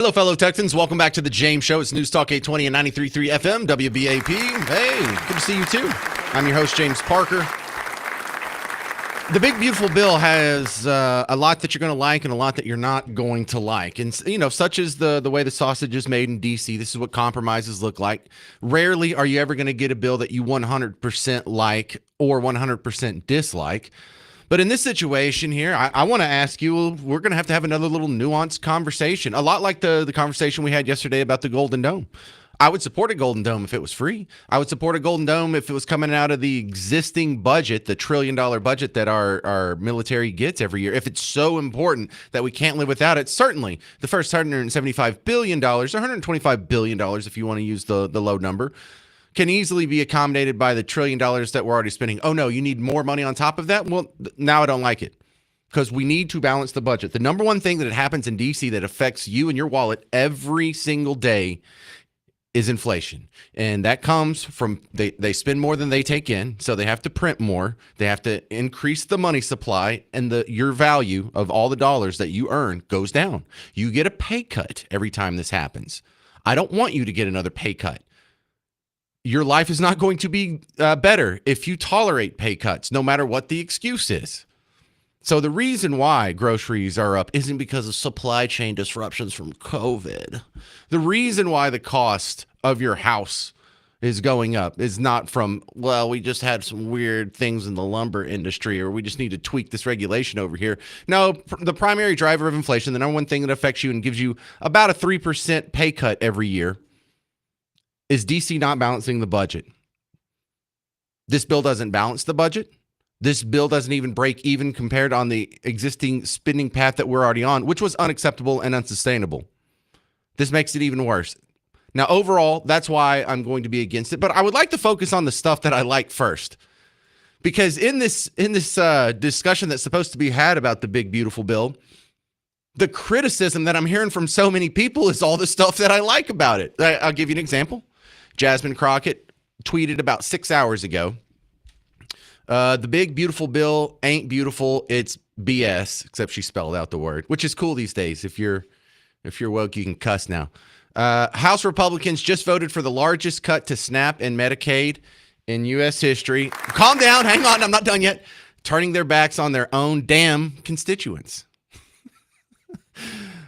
Hello, fellow Texans. Welcome back to the James Show. It's News Talk 820 and 93.3 FM, WBAP. Hey, good to see you, too. I'm your host, James Parker. The Big Beautiful Bill has a lot that you're going to like and a lot that you're not going to like. And, you know, such as the way the sausage is made in D.C., this is what compromises look like. Rarely are you ever going to get a bill that you 100% like or 100% dislike. But in this situation here, I want to ask you, we're going to have another little nuanced conversation, a lot like the conversation we had yesterday about the Golden Dome. I would support a Golden Dome if it was free. I would support a Golden Dome if it was coming out of the existing budget, the $1 trillion budget that our military gets every year. If it's so important that we can't live without it, certainly the first $175 billion, or $125 billion if you want to use the low number, can easily be accommodated by the $1 trillion that we're already spending. Oh, no, you need more money on top of that? Well, now I don't like it because we need to balance the budget. The number one thing that happens in D.C. that affects you and your wallet every single day is inflation. And that comes from they spend more than they take in, so they have to print more. They have to increase the money supply, and your value of all the dollars that you earn goes down. You get a pay cut every time this happens. I don't want you to get another pay cut. Your life is not going to be better if you tolerate pay cuts, no matter what the excuse is. So the reason why groceries are up isn't because of supply chain disruptions from COVID. The reason why the cost of your house is going up is not from, well, we just had some weird things in the lumber industry, or we just need to tweak this regulation over here. No, the primary driver of inflation, the number one thing that affects you and gives you about a 3% pay cut every year, is DC not balancing the budget. This bill doesn't balance the budget. This bill doesn't even break even compared on the existing spending path that we're already on, which was unacceptable and unsustainable. This makes it even worse. Now, overall, that's why I'm going to be against it. But I would like to focus on the stuff that I like first. Because in this discussion that's supposed to be had about the Big Beautiful Bill, the criticism that I'm hearing from so many people is all the stuff that I like about it. I'll give you an example. Jasmine Crockett tweeted about 6 hours ago, the Big Beautiful Bill ain't beautiful, it's BS, except she spelled out the word, which is cool these days. If you're woke, you can cuss now. House Republicans just voted for the largest cut to SNAP and Medicaid in U.S. history. Calm down, hang on, I'm not done yet. Turning their backs on their own damn constituents.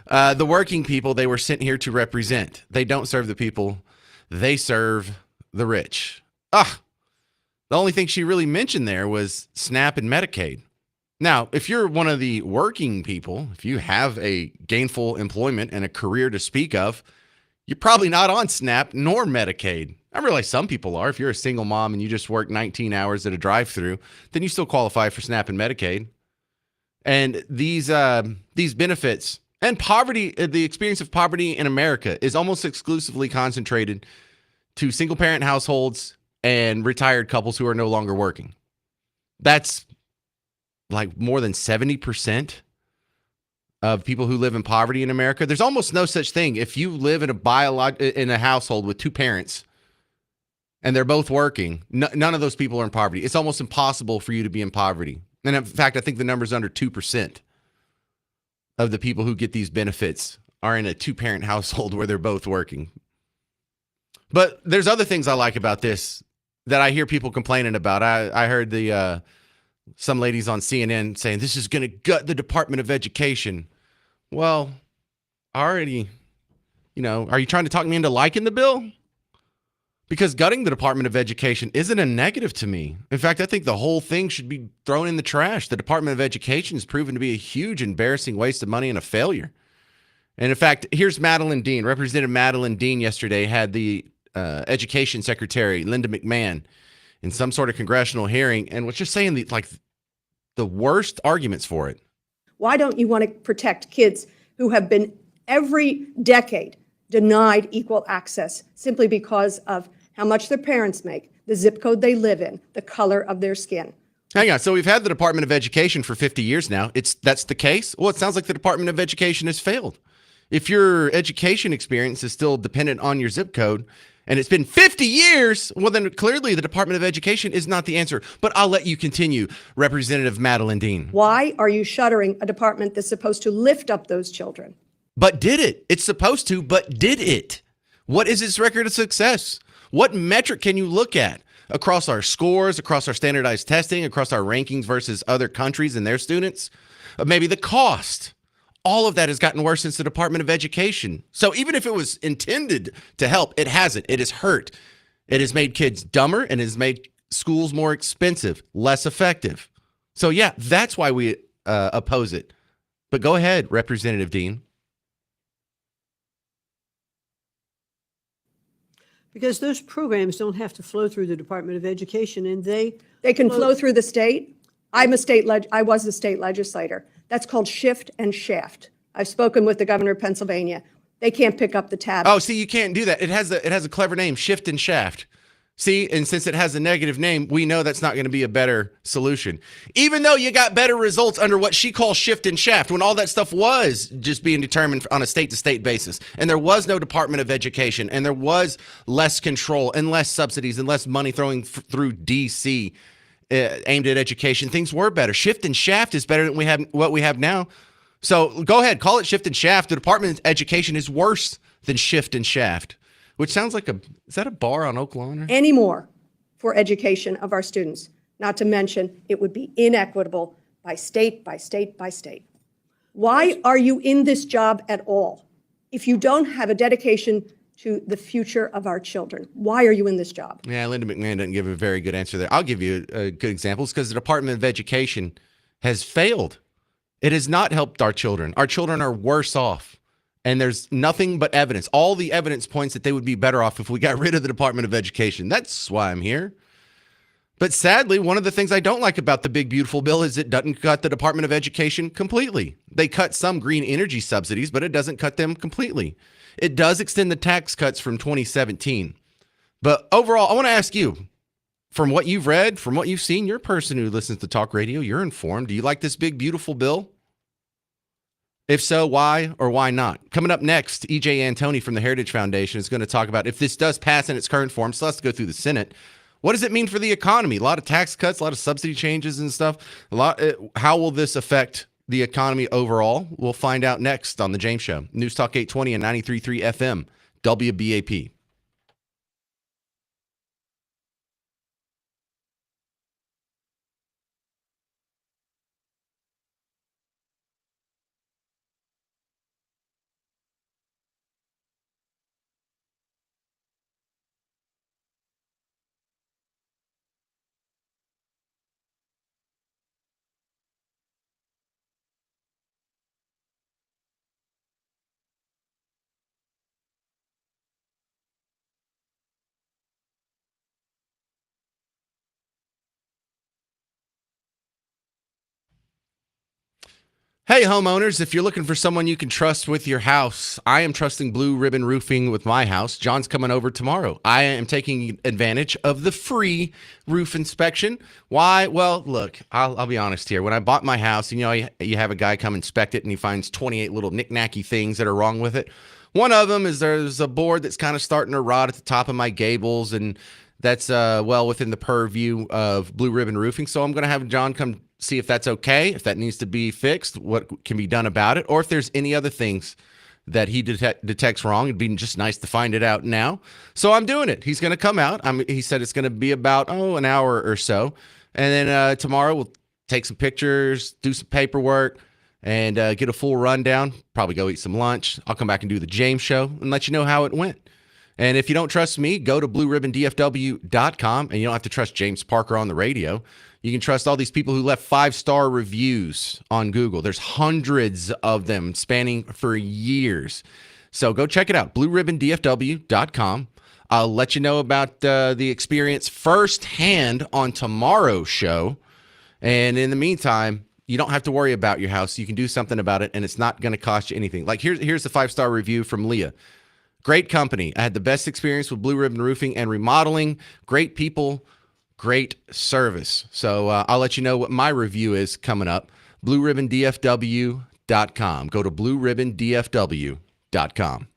The working people they were sent here to represent. They don't serve the people. They serve the rich. The only thing she really mentioned there was SNAP and Medicaid. Now, if you're one of the working people, if you have a gainful employment and a career to speak of, you're probably not on SNAP nor Medicaid. I realize some people are. If you're a single mom and you just work 19 hours at a drive-thru, then you still qualify for SNAP and Medicaid. And these benefits and poverty, the experience of poverty in America is almost exclusively concentrated to single-parent households and retired couples who are no longer working. That's like more than 70% of people who live in poverty in America. There's almost no such thing. If you live in a household with two parents and they're both working, none of those people are in poverty. It's almost impossible for you to be in poverty. And in fact, I think the number's under 2% of the people who get these benefits are in a two-parent household where they're both working. But there's other things I like about this that I hear people complaining about. I heard some ladies on CNN saying this is going to gut the Department of Education. Well, already, are you trying to talk me into liking the bill? Because gutting the Department of Education isn't a negative to me. In fact, I think the whole thing should be thrown in the trash. The Department of Education has proven to be a huge, embarrassing waste of money and a failure. And in fact, here's Madeline Dean. Representative Madeline Dean yesterday had the Education Secretary, Linda McMahon, in some sort of congressional hearing and was just saying the worst arguments for it. Why don't you want to protect kids who have been every decade denied equal access simply because of how much their parents make, the zip code they live in, the color of their skin? Hang on. So we've had the Department of Education for 50 years now. That's the case? Well, it sounds like the Department of Education has failed. If your education experience is still dependent on your zip code, and it's been 50 years, well, then clearly the Department of Education is not the answer. But I'll let you continue, Representative Madeline Dean. Why are you shuttering a department that's supposed to lift up those children? but did it? It's supposed to, but did it? What is its record of success? What metric can you look at across our scores, across our standardized testing, across our rankings versus other countries and their students? Maybe the cost. All of that has gotten worse since the Department of Education. So even if it was intended to help, it hasn't. It has hurt. It has made kids dumber and has made schools more expensive, less effective. So yeah, that's why we oppose it. But go ahead, Representative Dean. Because those programs don't have to flow through the Department of Education, and They can flow through the state. I was a state legislator. That's called shift and shaft. I've spoken with the governor of Pennsylvania. They can't pick up the tab. Oh, see, you can't do that. It has a clever name, shift and shaft. See, and since it has a negative name, we know that's not going to be a better solution. Even though you got better results under what she calls shift and shaft, when all that stuff was just being determined on a state-to-state basis, and there was no Department of Education, and there was less control and less subsidies and less money throwing through D.C. Aimed at education, things were better. Shift and shaft is better than what we have now. So go ahead, call it shift and shaft. The Department of Education is worse than shift and shaft. Which sounds like is that a bar on Oak Lawn? Anymore for education of our students. Not to mention, it would be inequitable by state, by state, by state. Why are you in this job at all if you don't have a dedication to the future of our children? Why are you in this job? Yeah, Linda McMahon doesn't give a very good answer there. I'll give you a good example. It's because the Department of Education has failed. It has not helped our children. Our children are worse off. And there's nothing but evidence. All the evidence points that they would be better off if we got rid of the Department of Education. That's why I'm here. But sadly, one of the things I don't like about the big, beautiful bill is it doesn't cut the Department of Education completely. They cut some green energy subsidies, but it doesn't cut them completely. It does extend the tax cuts from 2017. But overall, I want to ask you, from what you've read, from what you've seen, you're a person who listens to talk radio, you're informed. Do you like this big, beautiful bill? If so, why or why not? Coming up next, E.J. Antoni from the Heritage Foundation is going to talk about if this does pass in its current form, still has to go through the Senate. What does it mean for the economy? A lot of tax cuts, a lot of subsidy changes and stuff. How will this affect the economy overall? We'll find out next on The James Show. News Talk 820 and 93.3 FM, WBAP. Hey, homeowners, if you're looking for someone you can trust with your house, I am trusting Blue Ribbon Roofing with my house. John's coming over tomorrow. I am taking advantage of the free roof inspection. Why? Well, look, I'll be honest here. When I bought my house, you have a guy come inspect it and he finds 28 little knick-knacky things that are wrong with it. One of them is there's a board that's kind of starting to rot at the top of my gables, and that's well within the purview of Blue Ribbon Roofing. So I'm going to have John come see if that's okay, if that needs to be fixed, what can be done about it, or if there's any other things that he detects wrong. It'd be just nice to find it out now. So I'm doing it. He's going to come out. He said it's going to be about, an hour or so. And then tomorrow we'll take some pictures, do some paperwork, and get a full rundown. Probably go eat some lunch. I'll come back and do the James Show and let you know how it went. And if you don't trust me, go to blueribbondfw.com, and you don't have to trust James Parker on the radio. You can trust all these people who left 5-star reviews on Google. There's hundreds of them spanning for years. So go check it out, blueribbondfw.com. I'll let you know about the experience firsthand on tomorrow's show. And in the meantime, you don't have to worry about your house. You can do something about it, and it's not going to cost you anything. Like here's the 5-star review from Leah. Great company. I had the best experience with Blue Ribbon Roofing and Remodeling. Great people, great service. So I'll let you know what my review is coming up. BlueRibbonDFW.com. Go to BlueRibbonDFW.com.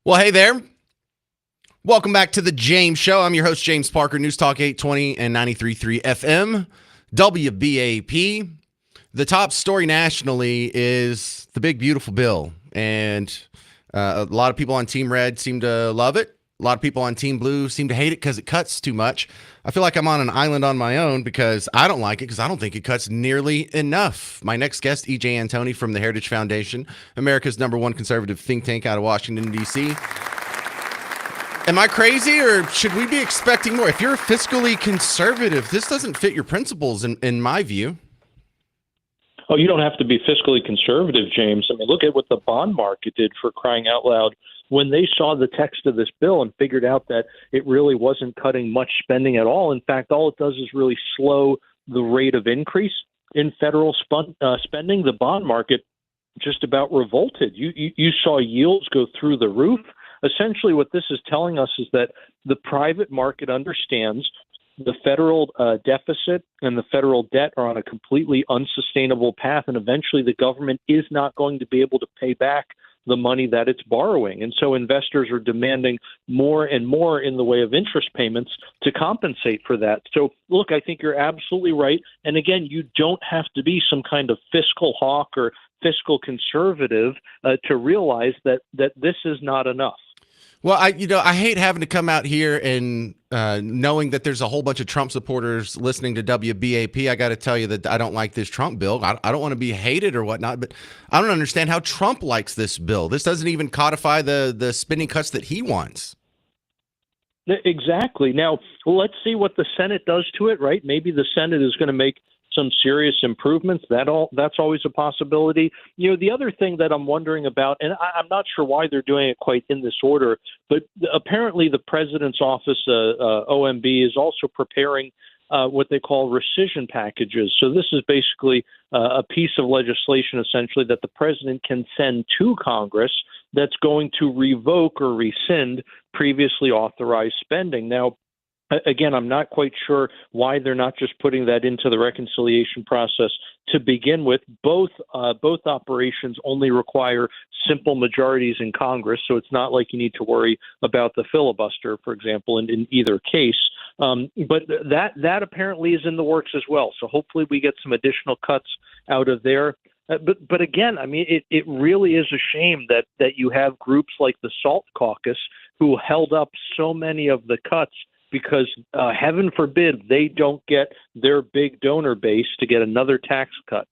Well, hey there. Welcome back to the James Show. I'm your host, James Parker, News Talk 820 and 93.3 FM, WBAP. The top story nationally is the big, beautiful bill. And a lot of people on Team Red seem to love it. A lot of people on Team Blue seem to hate it because it cuts too much. I feel like I'm on an island on my own because I don't like it because I don't think it cuts nearly enough. My next guest, E.J. Antoni from the Heritage Foundation, America's #1 conservative think tank out of Washington, D.C. Am I crazy, or should we be expecting more? If you're fiscally conservative, this doesn't fit your principles, in my view. Oh, you don't have to be fiscally conservative, James. I mean, look at what the bond market did, for crying out loud. When they saw the text of this bill and figured out that it really wasn't cutting much spending at all. In fact, all it does is really slow the rate of increase in federal spending. The bond market just about revolted. You saw yields go through the roof. Essentially, what this is telling us is that the private market understands the federal deficit and the federal debt are on a completely unsustainable path, and eventually the government is not going to be able to pay back the money that it's borrowing. And so investors are demanding more and more in the way of interest payments to compensate for that. So, look, I think you're absolutely right. And again, you don't have to be some kind of fiscal hawk or fiscal conservative to realize that this is not enough. Well, I hate having to come out here and knowing that there's a whole bunch of Trump supporters listening to WBAP. I got to tell you that I don't like this Trump bill. I don't want to be hated or whatnot, but I don't understand how Trump likes this bill. This doesn't even codify the spending cuts that he wants. Exactly. Now, let's see what the Senate does to it, right? Maybe the Senate is going to make some serious improvements. That's always a possibility. You know, the other thing that I'm wondering about, and I'm not sure why they're doing it quite in this order, but apparently the president's office, OMB, is also preparing what they call rescission packages. So this is basically a piece of legislation, essentially, that the president can send to Congress that's going to revoke or rescind previously authorized spending. Now, again, I'm not quite sure why they're not just putting that into the reconciliation process to begin with. Both operations only require simple majorities in Congress, so it's not like you need to worry about the filibuster, for example, in either case. But that apparently is in the works as well. So hopefully we get some additional cuts out of there. But again, I mean, it really is a shame that you have groups like the SALT Caucus who held up so many of the cuts, because heaven forbid they don't get their big donor base to get another tax cut.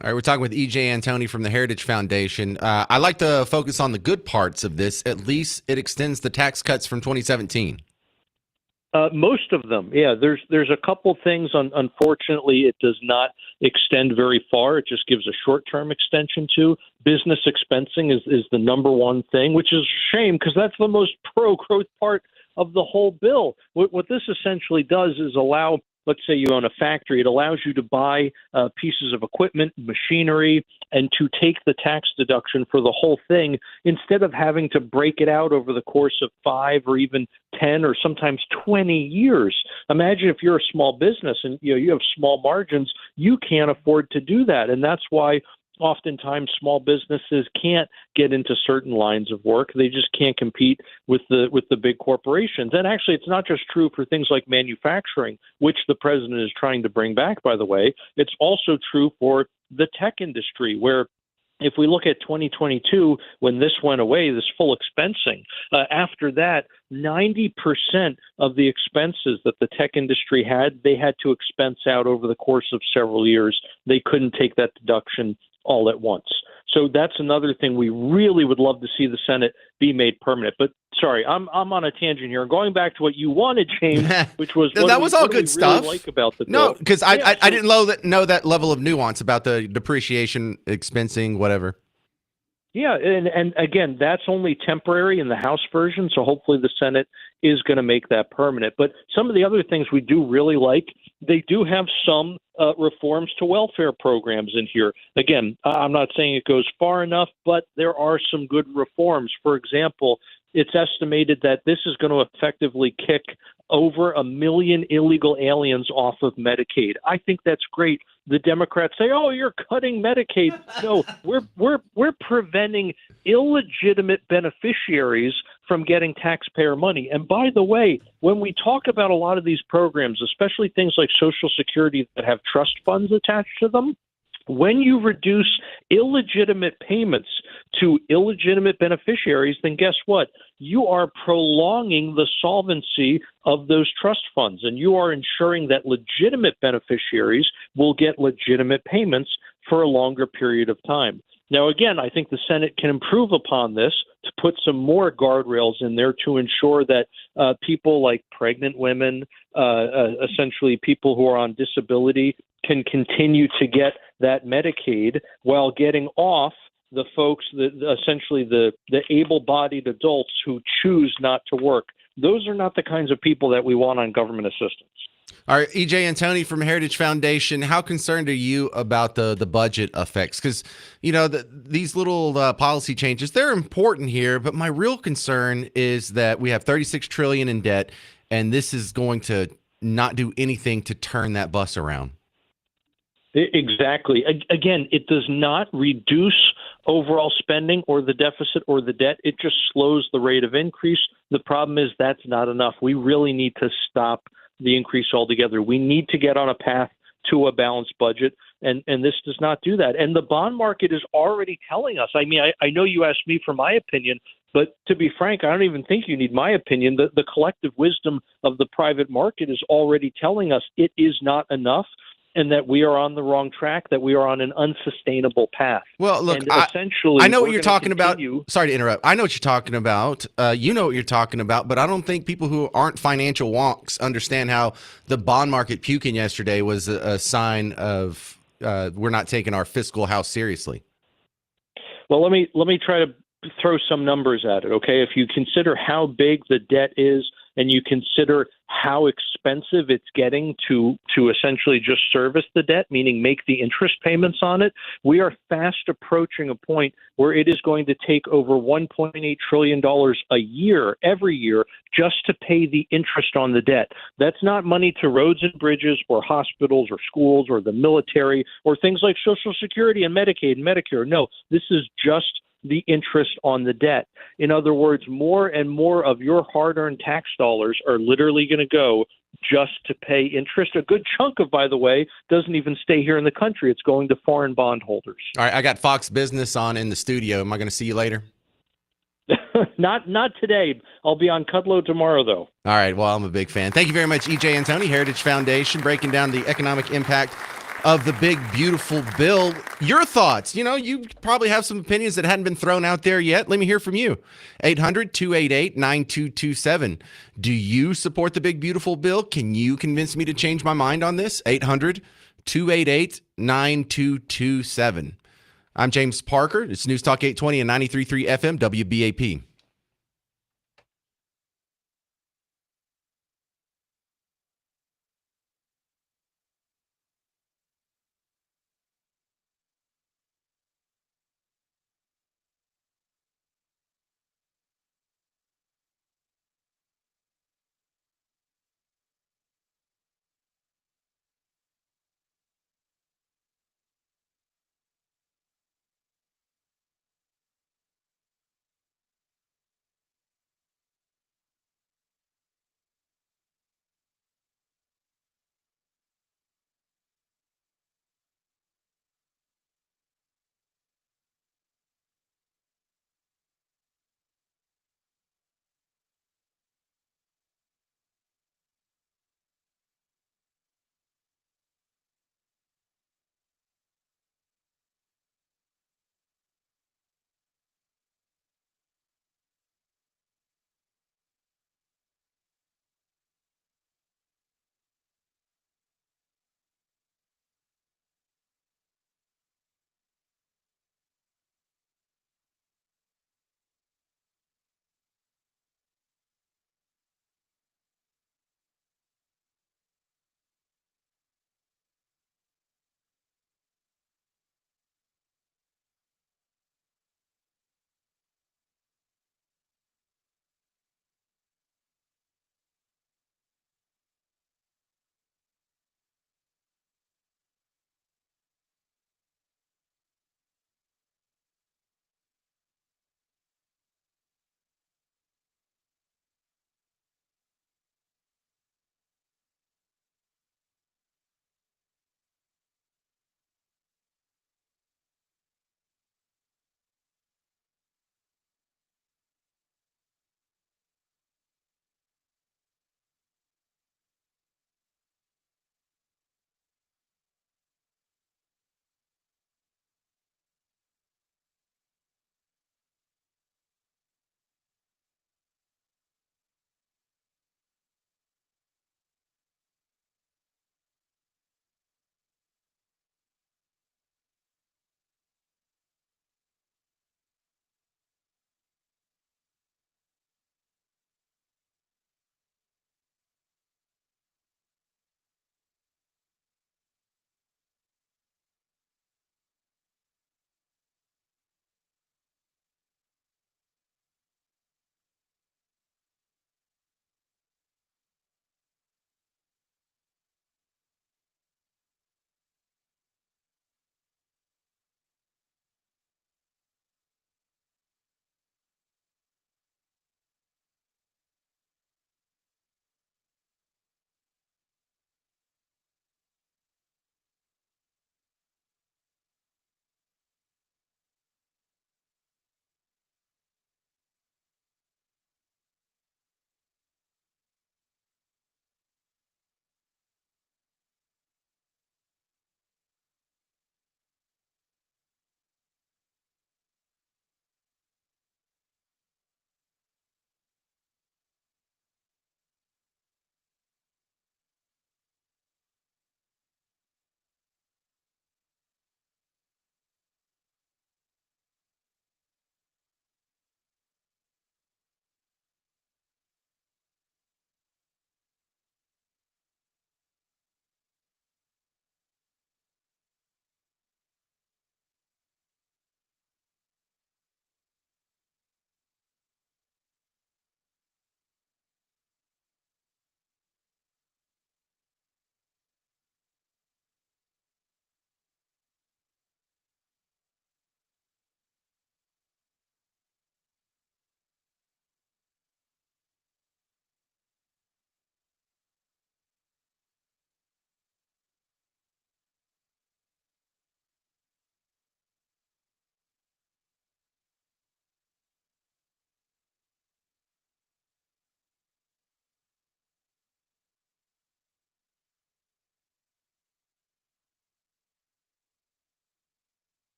All right, we're talking with E.J. Antoni from the Heritage Foundation. I like to focus on the good parts of this. At least it extends the tax cuts from 2017. Most of them, yeah. There's a couple things. Unfortunately, it does not extend very far. It just gives a short-term extension to. Business expensing is the number one thing, which is a shame because that's the most pro-growth part of the whole bill. What this essentially does is allow, let's say you own a factory, it allows you to buy pieces of equipment, machinery, and to take the tax deduction for the whole thing instead of having to break it out over the course of 5 or even 10 or sometimes 20 years. Imagine if you're a small business and you have small margins, you can't afford to do that. And that's why oftentimes small businesses can't get into certain lines of work. They just can't compete with the big corporations. And actually, it's not just true for things like manufacturing, which the president is trying to bring back, by the way. It's also true for the tech industry, where if we look at 2022, when this went away, this full expensing, after that, 90% of the expenses that the tech industry had, they had to expense out over the course of several years. They couldn't take that deduction all at once. So that's another thing we really would love to see the Senate be made permanent. But sorry, I'm on a tangent here. Going back to what you wanted, James, which was that was all good stuff. Really like about the no, bill. because I didn't know that level of nuance about the depreciation, expensing, whatever. Yeah, and again, that's only temporary in the House version, so hopefully the Senate is going to make that permanent. But some of the other things we do really like, they do have some reforms to welfare programs in here. Again, I'm not saying it goes far enough, but there are some good reforms. For example, it's estimated that this is going to effectively kick over 1 million illegal aliens off of Medicaid. I think that's great. The Democrats say, "Oh, you're cutting Medicaid." No, we're preventing illegitimate beneficiaries from getting taxpayer money. And by the way, when we talk about a lot of these programs, especially things like Social Security that have trust funds attached to them, when you reduce illegitimate payments to illegitimate beneficiaries, then guess what? You are prolonging the solvency of those trust funds, and you are ensuring that legitimate beneficiaries will get legitimate payments for a longer period of time. Now, again, I think the Senate can improve upon this to put some more guardrails in there to ensure that people like pregnant women, essentially people who are on disability, can continue to get that Medicaid while getting off the folks that essentially the able-bodied adults who choose not to work. Those are not the kinds of people that we want on government assistance. All right, EJ and Tony from Heritage Foundation, how concerned are you about the budget effects? Because, you know, these little policy changes, they're important here, but my real concern is that we have $36 trillion in debt, and this is going to not do anything to turn that bus around. Exactly. Again, it does not reduce overall spending or the deficit or the debt. It just slows the rate of increase. The problem is that's not enough. We really need to stop the increase altogether. We need to get on a path to a balanced budget, and this does not do that. And the bond market is already telling us. I mean, I know you asked me for my opinion, but to be frank, I don't even think you need my opinion. The collective wisdom of the private market is already telling us it is not enough, and that we are on the wrong track, that we are on an unsustainable path. Well, look, and essentially, I know what you're talking about. Continue. Sorry to interrupt. I know what you're talking about. You know what you're talking about, but I don't think people who aren't financial wonks understand how the bond market puking yesterday was a sign of we're not taking our fiscal house seriously. Well, let me try to throw some numbers at it, okay? If you consider how big the debt is and you consider how expensive it's getting to essentially just service the debt, meaning make the interest payments on it, we are fast approaching a point where it is going to take over $1.8 trillion a year, every year, just to pay the interest on the debt. That's not money to roads and bridges or hospitals or schools or the military or things like Social Security and Medicaid and Medicare. No, this is just the interest on the debt. In other words, more and more of your hard-earned tax dollars are literally going to go just to pay interest. A good chunk of, by the way, doesn't even stay here in the country. It's going to foreign bondholders. All right, I got Fox Business on in the studio. Am I going to see you later? Not today. I'll be on Kudlow tomorrow, though. All right, well, I'm a big fan. Thank you very much, EJ and Tony, Heritage Foundation, breaking down the economic impact of the big, beautiful bill. Your thoughts? You know, you probably have some opinions that hadn't been thrown out there yet. Let me hear from you. 800-288-9227. Do you support the big, beautiful bill? Can you convince me to change my mind on this? 800-288-9227. I'm James Parker. It's News Talk 820 and 93.3 FM WBAP.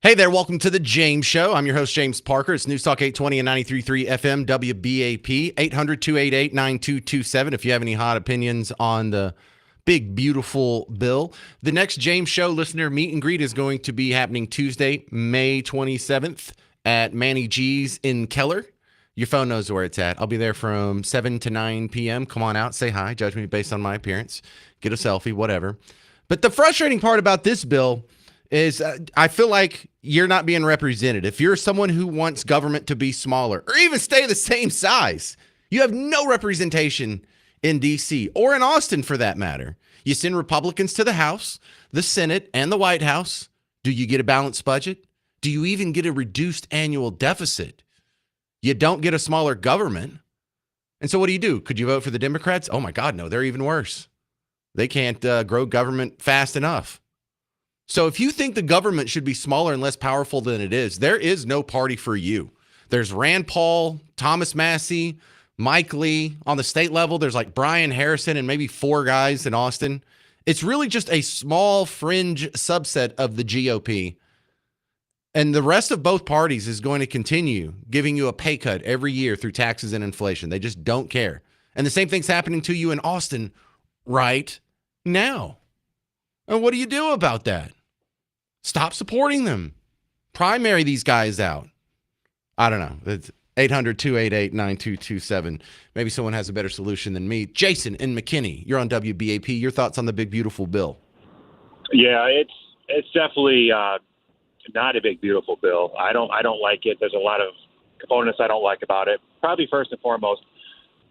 Hey there, welcome to the James Show. I'm your host, James Parker. It's News Talk 820 and 93.3 FM, WBAP, 800-288-9227 if you have any hot opinions on the big, beautiful bill. The next James Show listener meet and greet is going to be happening Tuesday, May 27th at Manny G's in Keller. Your phone knows where it's at. I'll be there from 7 to 9 p.m. Come on out, say hi, judge me based on my appearance, get a selfie, whatever. But the frustrating part about this bill is I feel like you're not being represented. If you're someone who wants government to be smaller or even stay the same size, you have no representation in D.C. or in Austin for that matter. You send Republicans to the House, the Senate, and the White House. Do you get a balanced budget? Do you even get a reduced annual deficit? You don't get a smaller government. And so what do? Could you vote for the Democrats? Oh my God, no, they're even worse. They can't grow government fast enough. So if you think the government should be smaller and less powerful than it is, there is no party for you. There's Rand Paul, Thomas Massey, Mike Lee. On the state level, there's like Brian Harrison and maybe 4 guys in Austin. It's really just a small fringe subset of the GOP. And the rest of both parties is going to continue giving you a pay cut every year through taxes and inflation. They just don't care. And the same thing's happening to you in Austin right now. And what do you do about that? Stop supporting them. Primary these guys out. I don't know. It's 800-288-9227. Maybe someone has a better solution than me. Jason in McKinney, you're on WBAP. Your thoughts on the big, beautiful bill? Yeah, it's definitely not a big, beautiful bill. I don't like it. There's a lot of components I don't like about it. Probably first and foremost,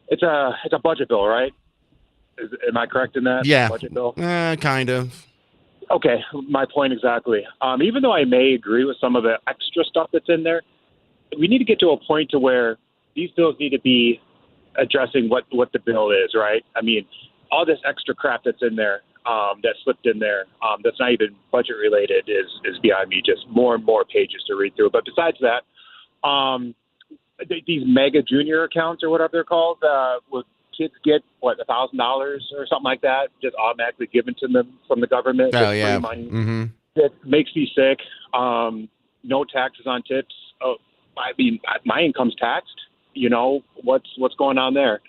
it's a budget bill, right? Am I correct in that? Yeah. Budget bill? Kind of. Okay, my point exactly. Even though I may agree with some of the extra stuff that's in there, we need to get to a point to where these bills need to be addressing what the bill is, right? I mean, all this extra crap that's in there, that slipped in there, that's not even budget related is beyond me. Just more and more pages to read through. But besides that, these mega junior accounts or whatever they're called, with kids get $1,000 or something like that, just automatically given to them from the government. Oh yeah, free money. Mm-hmm. It makes me sick. No taxes on tips. Oh, I mean, my income's taxed. You know what's going on there,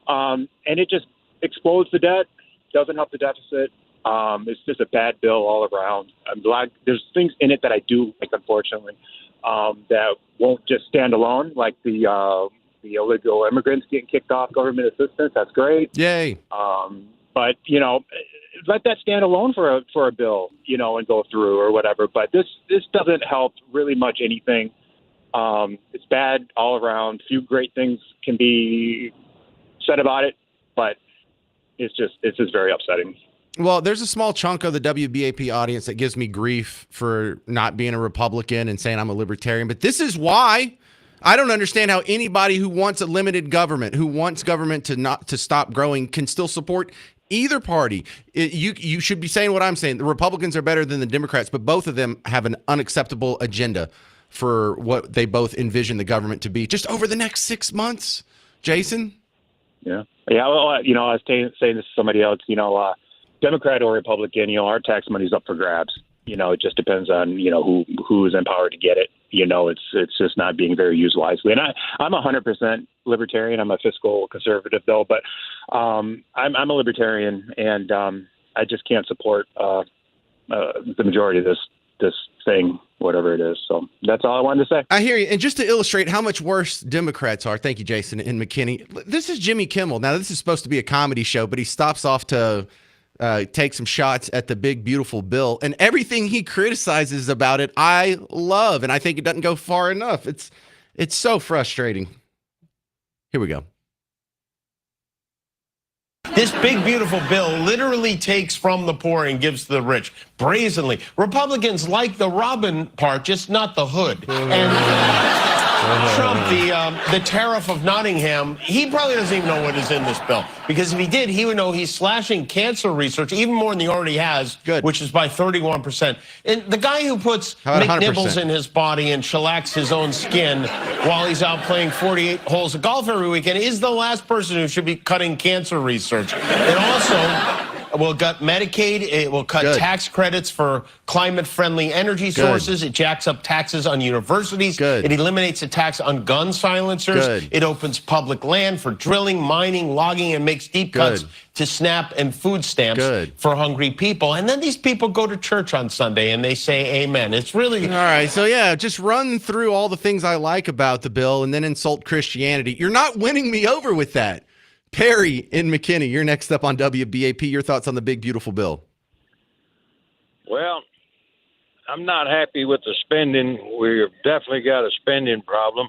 and it just explodes the debt. Doesn't help the deficit. It's just a bad bill all around. I'm glad there's things in it that I do like, unfortunately, that won't just stand alone, like the illegal immigrants getting kicked off government assistance. That's great. Yay. But, let that stand alone for a bill, and go through or whatever. But this doesn't help really much anything. It's bad all around. Few great things can be said about it, but it's just very upsetting. Well, there's a small chunk of the WBAP audience that gives me grief for not being a Republican and saying I'm a libertarian. But this is why I don't understand how anybody who wants a limited government, who wants government to stop growing, can still support either party. You should be saying what I'm saying. The Republicans are better than the Democrats, but both of them have an unacceptable agenda for what they both envision the government to be just over the next 6 months. Jason? Yeah. Well, I was saying this to somebody else, Democrat or Republican, our tax money's up for grabs. It just depends on, who is empowered to get it. It's just not being very used wisely. And I'm 100% libertarian. I'm a fiscal conservative, though. But I'm a libertarian, and I just can't support the majority of this thing, whatever it is. So that's all I wanted to say. I hear you. And just to illustrate how much worse Democrats are, thank you, Jason, in McKinney. This is Jimmy Kimmel. Now, this is supposed to be a comedy show, but he stops off to take some shots at the big, beautiful bill. And everything he criticizes about it, I love. And I think it doesn't go far enough. It's so frustrating. Here we go. This big, beautiful bill literally takes from the poor and gives to the rich, brazenly. Republicans like the Robin part, just not the hood. And Trump, the tariff of Nottingham, he probably doesn't even know what is in this bill. Because if he did, he would know he's slashing cancer research even more than he already has, which is by 31%. And the guy who puts McNibbles in his body and shellacks his own skin while he's out playing 48 holes of golf every weekend is the last person who should be cutting cancer research. And also, will cut Medicaid. It will cut Good. tax credits for climate-friendly energy sources. It jacks up taxes on universities. Good. It eliminates the tax on gun silencers. Good. It opens public land for drilling, mining, logging, and makes deep cuts Good. to SNAP and food stamps Good. for hungry people. And then these people go to church on Sunday and they say amen. It's really... All right, so yeah, just run through all the things I like about the bill and then insult Christianity. You're not winning me over with that. Perry in McKinney, you're next up on WBAP. Your thoughts on the big, beautiful bill? Well, I'm not happy with the spending. We've definitely got a spending problem.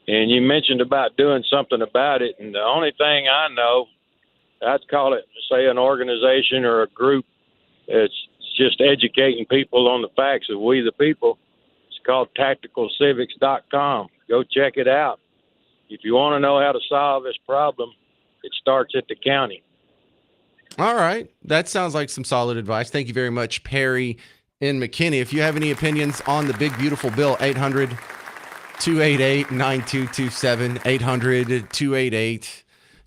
And you mentioned about doing something about it. And the only thing I know, I'd call it, say, an organization or a group that's just educating people on the facts of we the people. It's called tacticalcivics.com. Go check it out. If you want to know how to solve this problem, it starts at the county. All right, that sounds like some solid advice. Thank you very much, Perry in McKinney. If you have any opinions on the big, beautiful bill, 800-288-9227,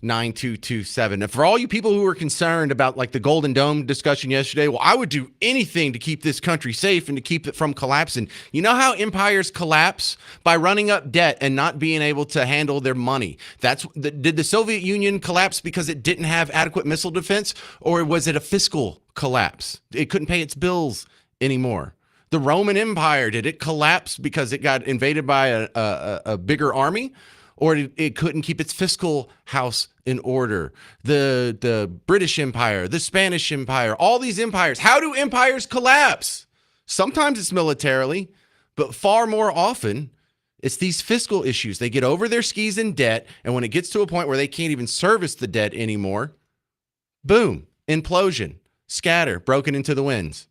800-288-9227. And for all you people who are concerned about like the Golden Dome discussion yesterday, well, I would do anything to keep this country safe and to keep it from collapsing. You know how empires collapse? By running up debt and not being able to handle their money. Did the Soviet Union collapse because it didn't have adequate missile defense, or was it a fiscal collapse? It couldn't pay its bills anymore. The Roman Empire, did it collapse because it got invaded by a bigger army? Or it couldn't keep its fiscal house in order? The British Empire, the Spanish Empire, all these empires. How do empires collapse? Sometimes it's militarily, but far more often, it's these fiscal issues. They get over their skis in debt, and when it gets to a point where they can't even service the debt anymore, boom, implosion, scatter, broken into the winds.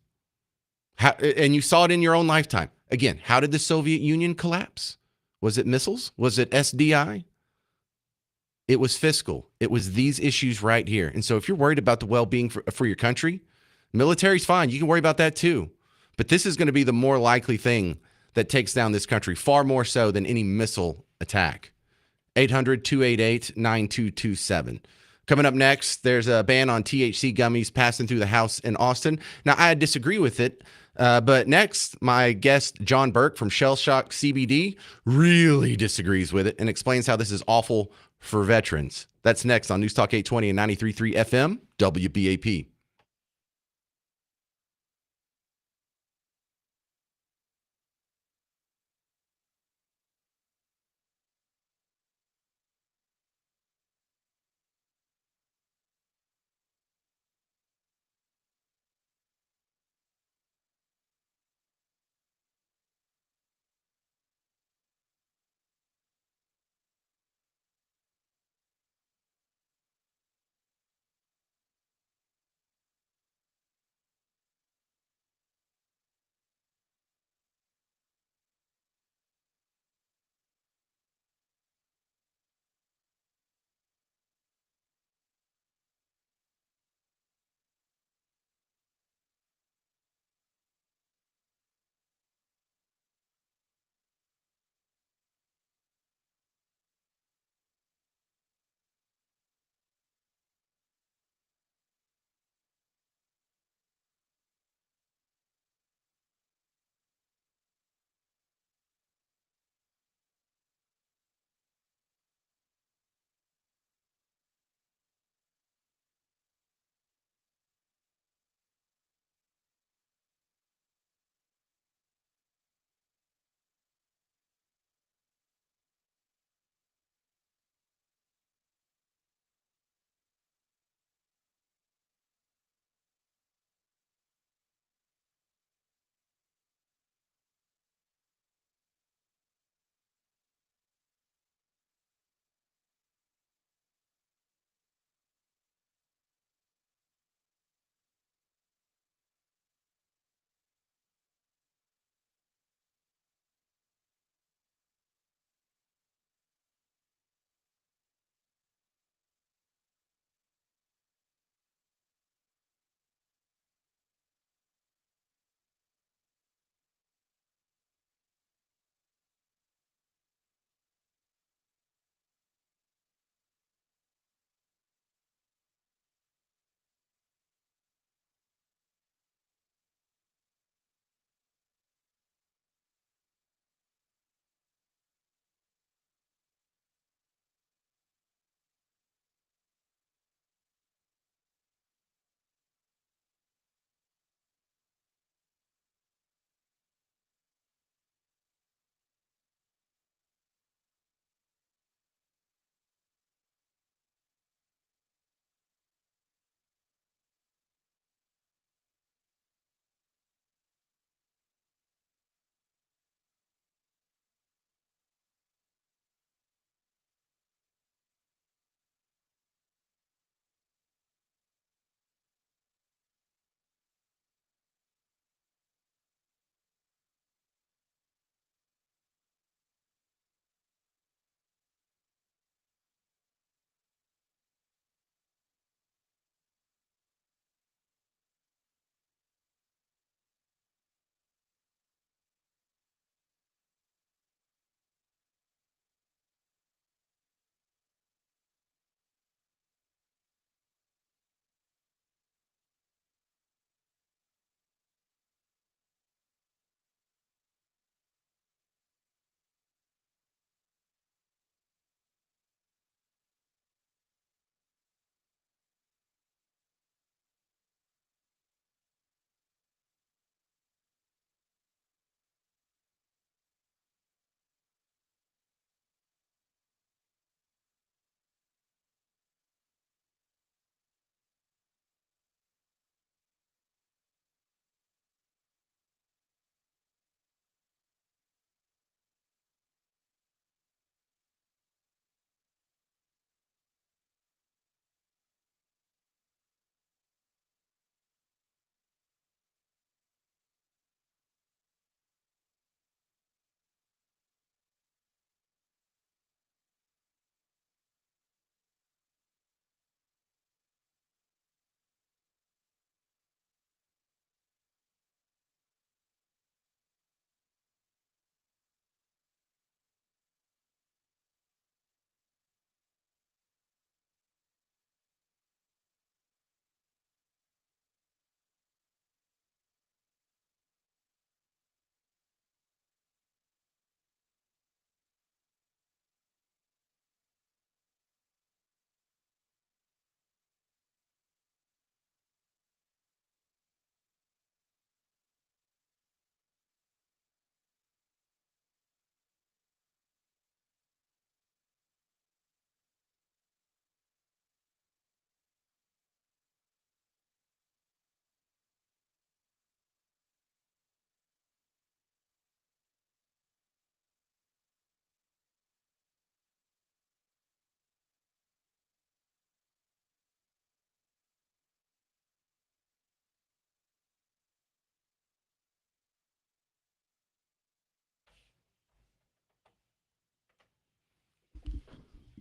And you saw it in your own lifetime. Again, how did the Soviet Union collapse? Was it missiles? Was it SDI? It was fiscal. It was these issues right here. And so if you're worried about the well-being for your country, military's fine. You can worry about that too. But this is going to be the more likely thing that takes down this country, far more so than any missile attack. 800-288-9227. Coming up next, there's a ban on THC gummies passing through the House in Austin. Now, I disagree with it. But next, my guest, John Burke from Shell Shock CBD, really disagrees with it and explains how this is awful for veterans. That's next on News Talk 820 and 93.3 FM, WBAP.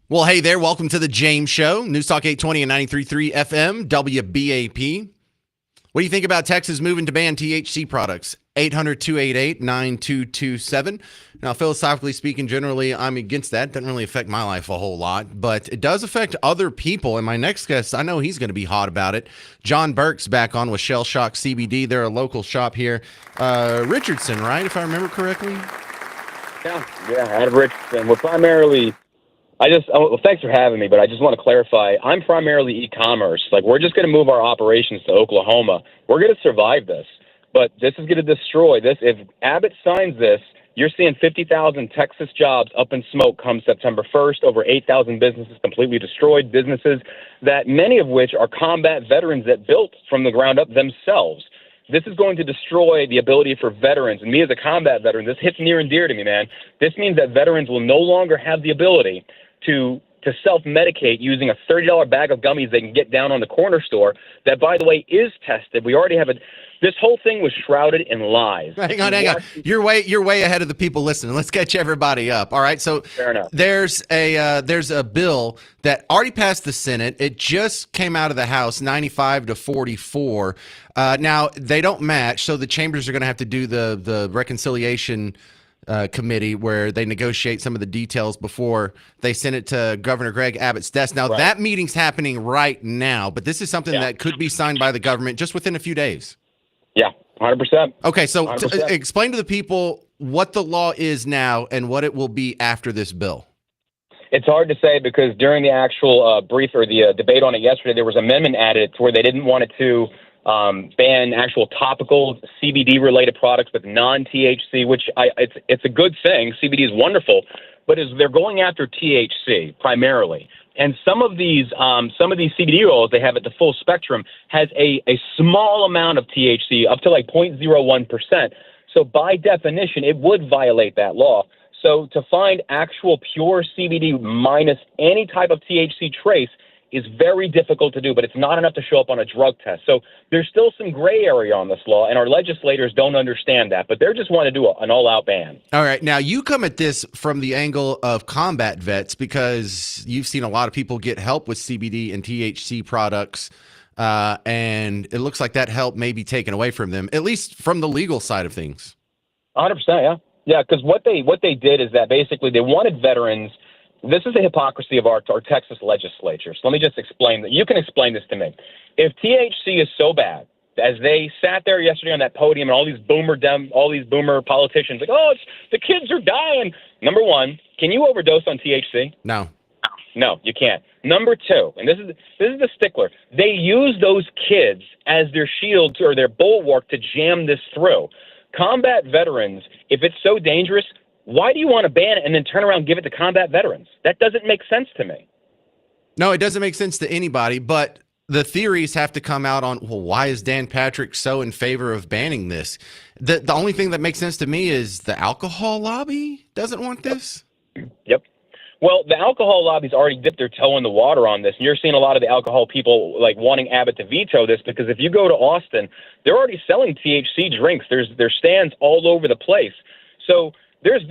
Well, hey there. Welcome to the James Show. News Talk 820 and 93.3 FM, WBAP. What do you think about Texas moving to ban THC products? 800-288-9227. Now, philosophically speaking, generally, I'm against that. Doesn't really affect my life a whole lot, but it does affect other people. And my next guest, I know he's going to be hot about it. John Burke's back on with Shell Shock CBD. They're a local shop here. Richardson, right, if I remember correctly? Yeah, out of Richardson. We're primarily... well, thanks for having me, but I just want to clarify. I'm primarily e-commerce. Like, we're just going to move our operations to Oklahoma. We're going to survive this, but this is going to destroy this. If Abbott signs this, you're seeing 50,000 Texas jobs up in smoke come September 1st, over 8,000 businesses completely destroyed, businesses that many of which are combat veterans that built from the ground up themselves. This is going to destroy the ability for veterans, and me as a combat veteran, this hits near and dear to me, man. This means that veterans will no longer have the ability to self-medicate using a $30 bag of gummies they can get down on the corner store that, by the way, is tested. We already have this whole thing was shrouded in lies. Hang on. You're way ahead of the people listening. Let's catch everybody up. All right. So Fair enough. there's a bill that already passed the Senate. It just came out of the House, 95-44. Now they don't match, so the chambers are going to have to do the reconciliation committee where they negotiate some of the details before they send it to Governor Greg Abbott's desk. Now that meeting's happening right now, but this is something that could be signed by the government just within a few days. Yeah, 100%. Okay, so 100%. Explain to the people what the law is now and what it will be after this bill. It's hard to say because during the actual brief or the debate on it yesterday, there was an amendment added to where they didn't want it to ban actual topical CBD-related products with non-THC, which it's a good thing. CBD is wonderful, but they're going after THC primarily. And some of these CBD oils they have at the full spectrum has a small amount of THC, up to like 0.01%. So by definition, it would violate that law. So to find actual pure CBD minus any type of THC trace is very difficult to do, but it's not enough to show up on a drug test. So there's still some gray area on this law, and our legislators don't understand that, but they just want to do an all-out ban. All right. Now, you come at this from the angle of combat vets because you've seen a lot of people get help with CBD and THC products, and it looks like that help may be taken away from them, at least from the legal side of things. 100%, yeah. Yeah, because what they did is that basically they wanted veterans. This is the hypocrisy of our Texas legislature. So let me just explain that. You can explain this to me. If THC is so bad, as they sat there yesterday on that podium and all these boomer politicians like, oh, the kids are dying. Number one, can you overdose on THC? No. No, you can't. Number two, and this is the stickler. They use those kids as their shield or their bulwark to jam this through. Combat veterans, if it's so dangerous, why do you want to ban it and then turn around and give it to combat veterans? That doesn't make sense to me. No, it doesn't make sense to anybody, but the theories have to come out on, well, why is Dan Patrick so in favor of banning this? The only thing that makes sense to me is the alcohol lobby doesn't want this. Yep. Well, the alcohol lobby's already dipped their toe in the water on this, and you're seeing a lot of the alcohol people like wanting Abbott to veto this because if you go to Austin, they're already selling THC drinks. There's stands all over the place. So there's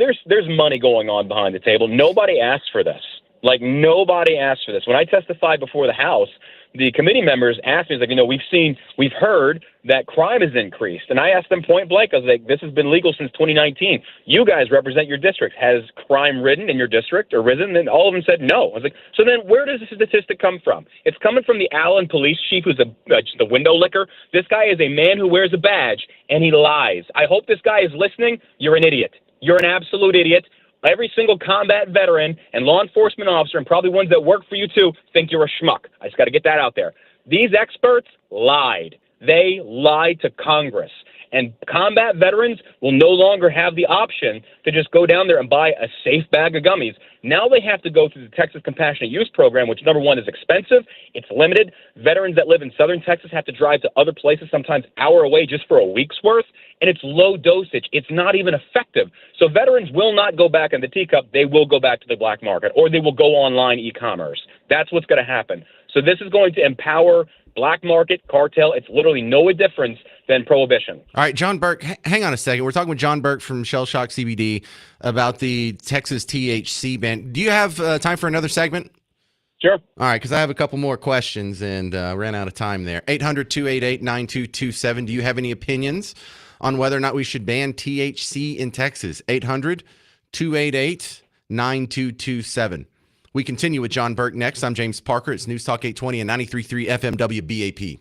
money going on behind the table. Nobody asked for this. Like, nobody asked for this. When I testified before the House, the committee members asked me, like, we've heard that crime has increased. And I asked them point blank, I was like, this has been legal since 2019. You guys represent your district. Has crime risen in your district or risen? And all of them said no. I was like, so then where does this statistic come from? It's coming from the Allen police chief, who's the window licker. This guy is a man who wears a badge, and he lies. I hope this guy is listening. You're an idiot. You're an absolute idiot. Every single combat veteran and law enforcement officer, and probably ones that work for you too, think you're a schmuck. I just got to get that out there. These experts lied. They lied to Congress. And combat veterans will no longer have the option to just go down there and buy a safe bag of gummies. Now they have to go through the Texas Compassionate Use Program, which, number one, is expensive. It's limited. Veterans that live in southern Texas have to drive to other places, sometimes an hour away, just for a week's worth. And it's low dosage. It's not even effective. So veterans will not go back in the teacup. They will go back to the black market, or they will go online e-commerce. That's what's going to happen. So this is going to empower black market, cartel. It's literally no difference than prohibition. All right, John Burke, hang on a second. We're talking with John Burke from Shell Shock CBD about the Texas THC ban. Do you have time for another segment? Sure. All right, because I have a couple more questions and ran out of time there. 800-288-9227. Do you have any opinions on whether or not we should ban THC in Texas? 800-288-9227. We continue with John Burke next. I'm James Parker. It's News Talk 820 and 93.3 FM WBAP.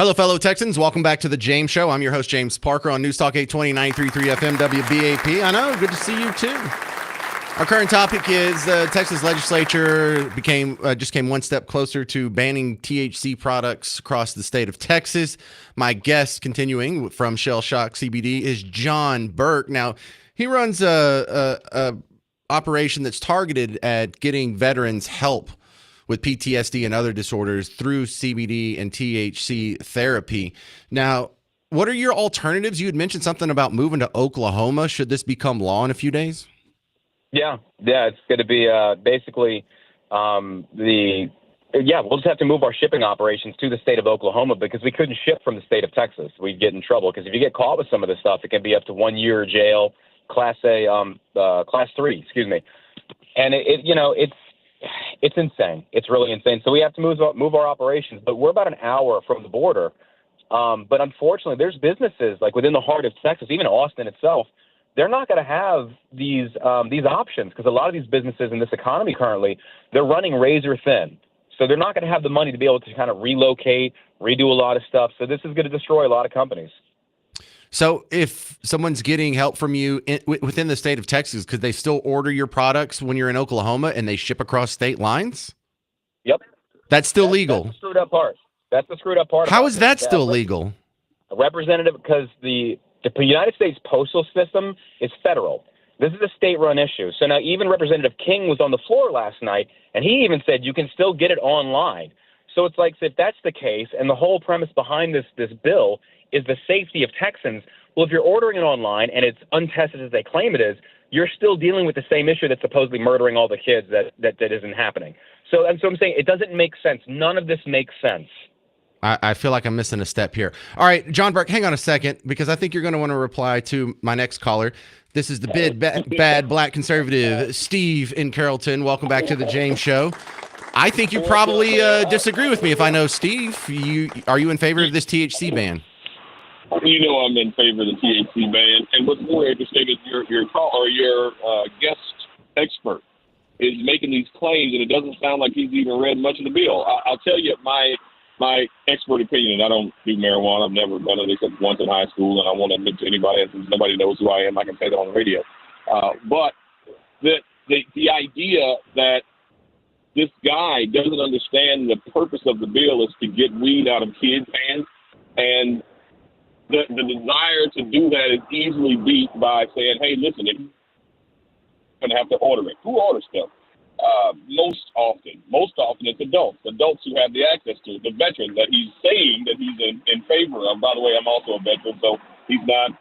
Hello, fellow Texans. Welcome back to the James Show. I'm your host, James Parker, on News Talk 820, 93.3 FM, WBAP. I know, good to see you, too. Our current topic is the Texas legislature just came one step closer to banning THC products across the state of Texas. My guest, continuing from Shell Shock CBD, is John Burke. Now, he runs a operation that's targeted at getting veterans help with PTSD and other disorders through CBD and THC therapy. Now, what are your alternatives? You had mentioned something about moving to Oklahoma. Should this become law in a few days? Yeah, it's going to be basically we'll just have to move our shipping operations to the state of Oklahoma because we couldn't ship from the state of Texas. We'd get in trouble because if you get caught with some of this stuff, it can be up to 1 year jail, class 3, excuse me. And it's insane. It's really insane. So we have to move our operations, but we're about an hour from the border. But unfortunately, there's businesses like within the heart of Texas, even Austin itself. They're not going to have these options because a lot of these businesses in this economy currently, they're running razor thin. So they're not going to have the money to be able to kind of relocate, redo a lot of stuff. So this is going to destroy a lot of companies. So if someone's getting help from you within the state of Texas, could they still order your products when you're in Oklahoma and they ship across state lines? Yep. That's still legal. That's the screwed up part. That's the screwed up part. How is that still legal? A representative, because the United States postal system is federal. This is a state-run issue. So now even Representative King was on the floor last night, and he even said you can still get it online. So it's like, if that's the case, and the whole premise behind this bill is the safety of Texans, well, if you're ordering it online and it's untested as they claim it is, you're still dealing with the same issue that's supposedly murdering all the kids that isn't happening. So I'm saying it doesn't make sense. None of this makes sense. I feel like I'm missing a step here. All right, John Burke, hang on a second, because I think you're going to want to reply to my next caller. This is the bad black conservative, Steve in Carrollton. Welcome back to the James Show. I think you probably disagree with me if I know Steve. Are you in favor of this THC ban? You know I'm in favor of the THC ban. And what's more interesting is your guest expert is making these claims, and it doesn't sound like he's even read much of the bill. I'll tell you my expert opinion. I don't do marijuana. I've never done it except once in high school, and I won't admit to anybody, since nobody knows who I am, I can say that on the radio. But the idea that this guy doesn't understand the purpose of the bill is to get weed out of kids' hands, and the desire to do that is easily beat by saying, hey, listen, you're going to have to order it. Who orders stuff? Most often it's adults who have the access to it. The veteran that he's saying that he's in favor of. By the way, I'm also a veteran, so he's not,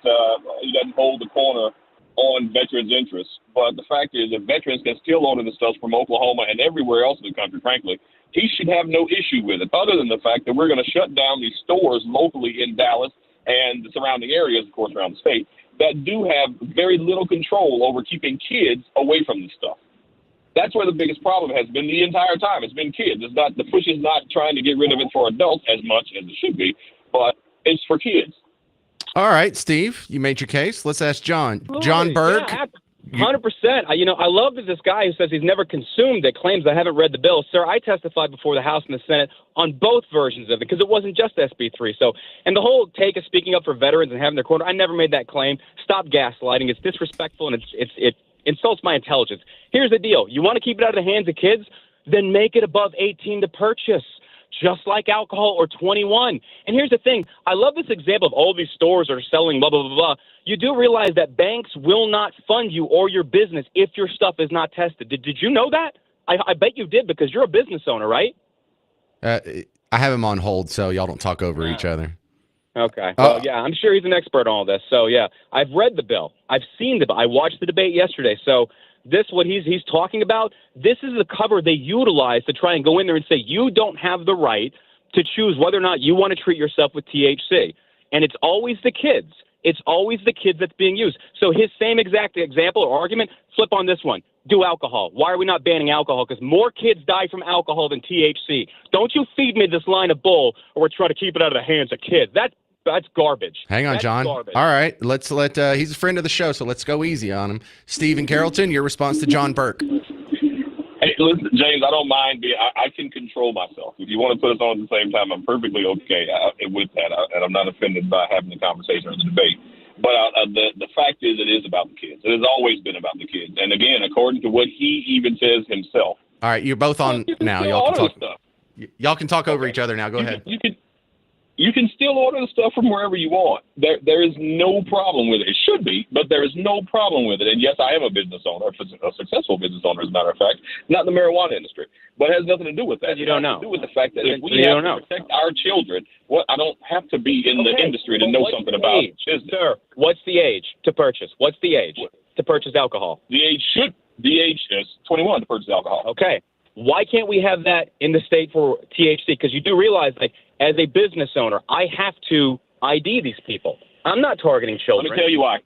he doesn't hold the corner on veterans' interests. But the fact is that veterans can still order the stuff from Oklahoma and everywhere else in the country, frankly. He should have no issue with it, other than the fact that we're going to shut down these stores locally in Dallas and the surrounding areas, of course, around the state, that do have very little control over keeping kids away from this stuff. That's where the biggest problem has been the entire time. It's been kids. It's not, the push is not trying to get rid of it for adults as much as it should be, but it's for kids. All right, Steve, you made your case. Let's ask John. John Burke. Yeah, 100%. I love that this guy who says he's never consumed it claims I haven't read the bill. Sir, I testified before the House and the Senate on both versions of it because it wasn't just SB 3. So, and the whole take of speaking up for veterans and having their corner, I never made that claim. Stop gaslighting. It's disrespectful and it insults my intelligence. Here's the deal. You want to keep it out of the hands of kids? Then make it above 18 to purchase, just like alcohol or 21. And here's the thing. I love this example of all these stores are selling blah, blah, blah, blah. You do realize that banks will not fund you or your business if your stuff is not tested. Did you know that? I bet you did because you're a business owner, right? I have him on hold, so y'all don't talk over each other. Okay. Well, yeah, I'm sure he's an expert on all this. So, yeah, I've read the bill. I've seen the bill. I watched the debate yesterday. So this, what he's talking about, this is the cover they utilize to try and go in there and say, you don't have the right to choose whether or not you want to treat yourself with THC. And it's always the kids. It's always the kids that's being used. So his same exact example or argument, flip on this one. Do alcohol. Why are we not banning alcohol? Because more kids die from alcohol than THC. Don't you feed me this line of bull, or we're trying to keep it out of the hands of kids. That's garbage. Hang on, that's John. Garbage. All right, let's let he's a friend of the show, so let's go easy on him. Steve in Carrollton, your response to John Burke. Hey, Listen, James, I don't mind being. I can control myself. If you want to put us on at the same time, I'm perfectly okay with that, and I'm not offended by having the conversation or the debate. But the fact is, it is about the kids. It has always been about the kids. And again, according to what he even says himself. All right, you're both on now. Y'all can talk. Y'all can talk over each other now. Go ahead. You can still order the stuff from wherever you want. There is no problem with it. It should be, but there is no problem with it. And yes, I am a business owner, a successful business owner, as a matter of fact, not in the marijuana industry. But it has nothing to do with that. You don't know. It has to do with the fact that if we have to protect our children, I don't have to be in the industry to know something about business. Sir, what's the age to purchase? What's the age to purchase alcohol? The age is 21 to purchase alcohol. Okay. Why can't we have that in the state for THC? Because you do realize, like, as a business owner, I have to ID these people. I'm not targeting children. Let me tell you why.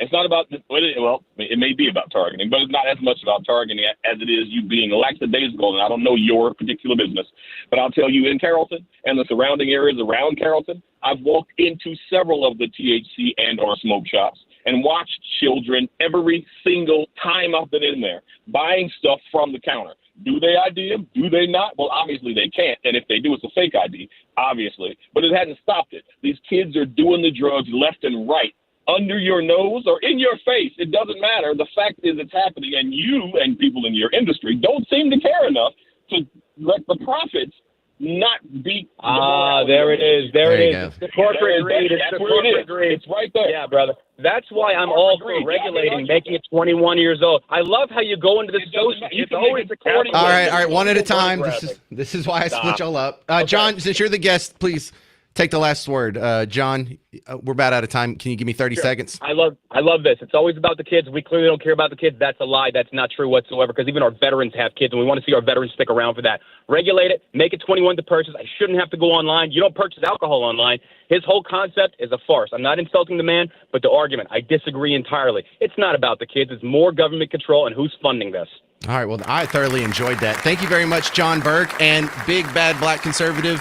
It's not about, well, it may be about targeting, but it's not as much about targeting as it is you being lackadaisical. And I don't know your particular business, but I'll tell you in Carrollton and the surrounding areas around Carrollton, I've walked into several of the THC and or smoke shops and watched children every single time I've been in there buying stuff from the counter. Do they ID them? Do they not? Well, obviously they can't. And if they do, it's a fake ID, obviously. But it hasn't stopped it. These kids are doing the drugs left and right, under your nose or in your face. It doesn't matter. The fact is it's happening. And you and people in your industry don't seem to care enough to let the profits not be. There it is. There it is. It's the corporate greed. It's the corporate greed. It's right there. Yeah, brother. That's why I'm all for regulating, making it 21 years old. I love how you go into the social. It's always the capital. All right, one at a time. This is why I split y'all up. John, since you're the guest, please take the last word. John, we're about out of time. Can you give me 30 seconds? I love this. It's always about the kids. We clearly don't care about the kids. That's a lie. That's not true whatsoever, because even our veterans have kids, and we want to see our veterans stick around for that. Regulate it. Make it 21 to purchase. I shouldn't have to go online. You don't purchase alcohol online. His whole concept is a farce. I'm not insulting the man, but the argument, I disagree entirely. It's not about the kids. It's more government control and who's funding this. All right, well, I thoroughly enjoyed that. Thank you very much, John Burke, and big bad black conservative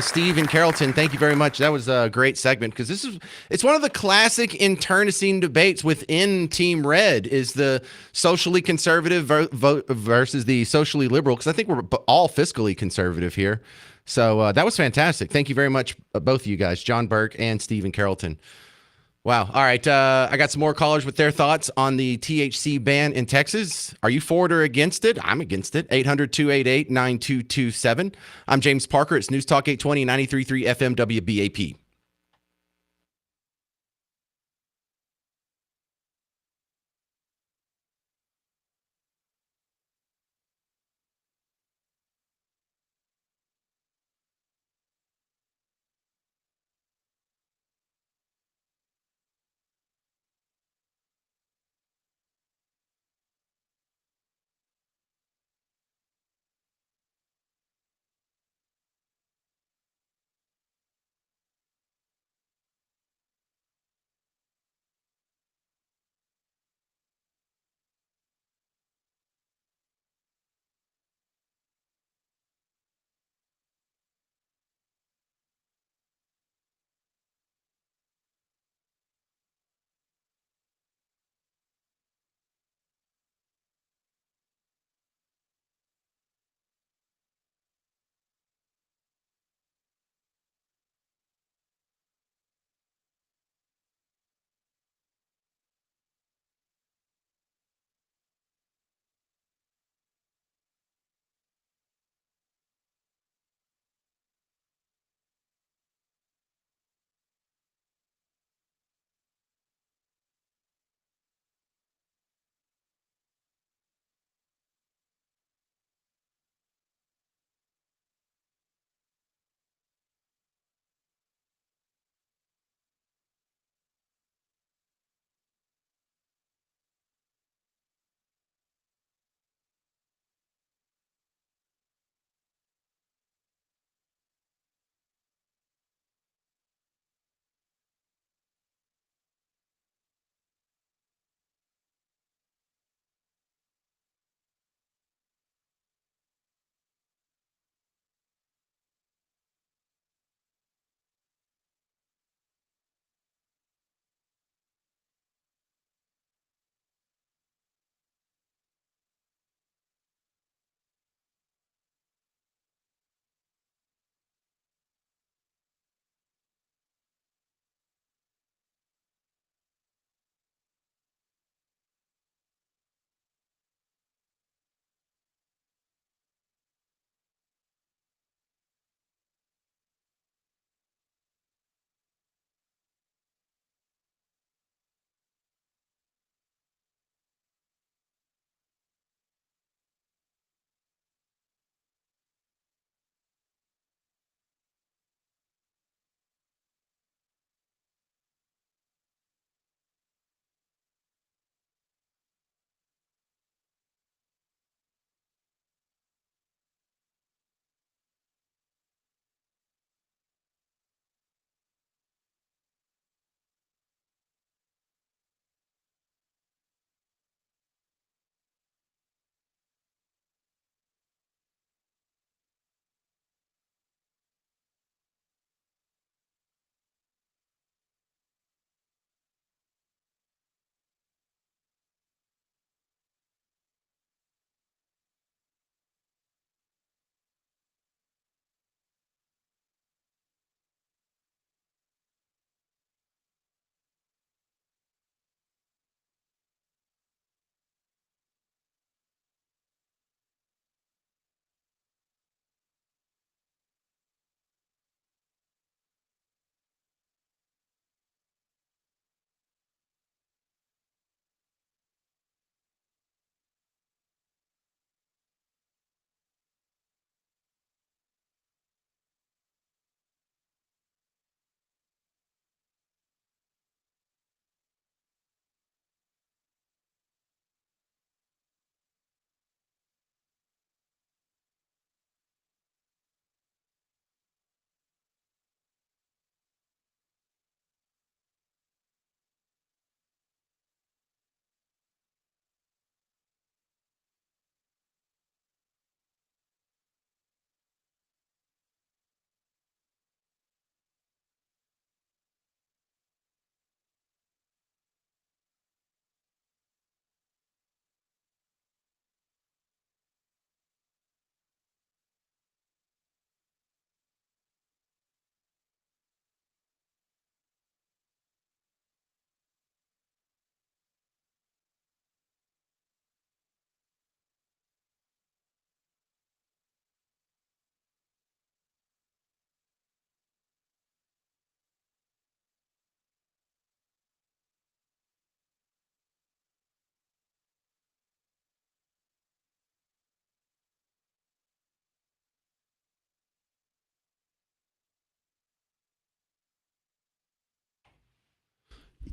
Steve in Carrollton. Thank you very much. That was a great segment, because it's one of the classic internecine debates within Team Red, is the socially conservative vote versus the socially liberal, because I think we're all fiscally conservative here. So that was fantastic. Thank you very much, both of you guys, John Burke and Steve in Carrollton. Wow. All right. I got some more callers with their thoughts on the THC ban in Texas. Are you for it or against it? I'm against it. 800-288-9227. I'm James Parker. It's News Talk 820, 93.3 FM WBAP.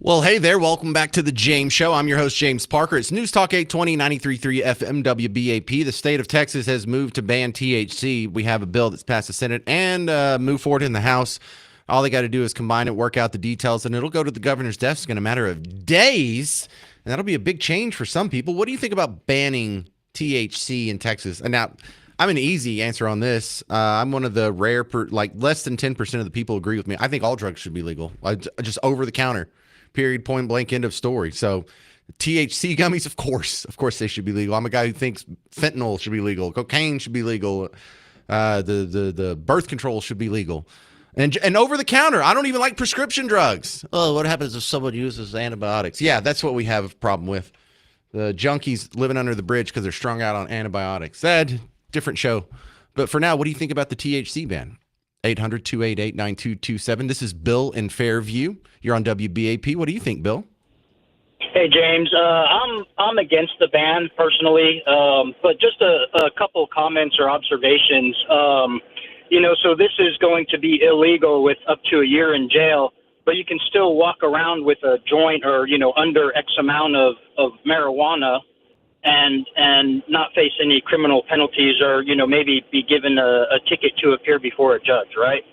Well, hey there. Welcome back to the James Show. I'm your host, James Parker. It's News Talk 820, 93.3 FM WBAP. The state of Texas has moved to ban THC. We have a bill that's passed the Senate and moved forward in the House. All they got to do is combine it, work out the details, and it'll go to the governor's desk in a matter of days. And that'll be a big change for some people. What do you think about banning THC in Texas? And now, I'm an easy answer on this. I'm one of the rare, less than 10% of the people agree with me. I think all drugs should be legal, just over the counter. Period, point blank, end of story. So THC gummies, of course they should be legal. I'm a guy who thinks fentanyl should be legal, cocaine should be legal, the birth control should be legal. And over the counter, I don't even like prescription drugs. Oh, what happens if someone uses antibiotics? Yeah, that's what we have a problem with. The junkies living under the bridge because they're strung out on antibiotics. Different show. But for now, what do you think about the THC ban? 800-288-9227. This is Bill in Fairview. You're on WBAP. What do you think, Bill? Hey, James. I'm against the ban personally, but just a couple comments or observations. So this is going to be illegal with up to a year in jail, but you can still walk around with a joint or, under X amount of marijuana and not face any criminal penalties or, maybe be given a ticket to appear before a judge, right?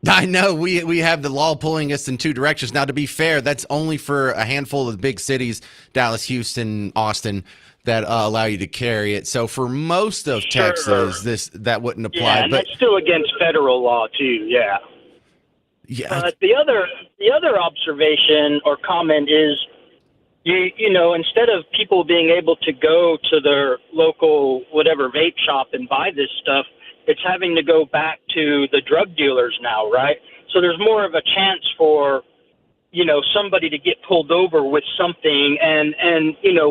I know we have the law pulling us in two directions. Now, to be fair, that's only for a handful of the big cities, Dallas, Houston, Austin, that allow you to carry it. So for most of Texas, that wouldn't apply. Yeah, and that's still against federal law too. Yeah. Yeah. But the other observation or comment is, instead of people being able to go to their local whatever vape shop and buy this stuff, it's having to go back to the drug dealers now, right? So there's more of a chance for, somebody to get pulled over with something and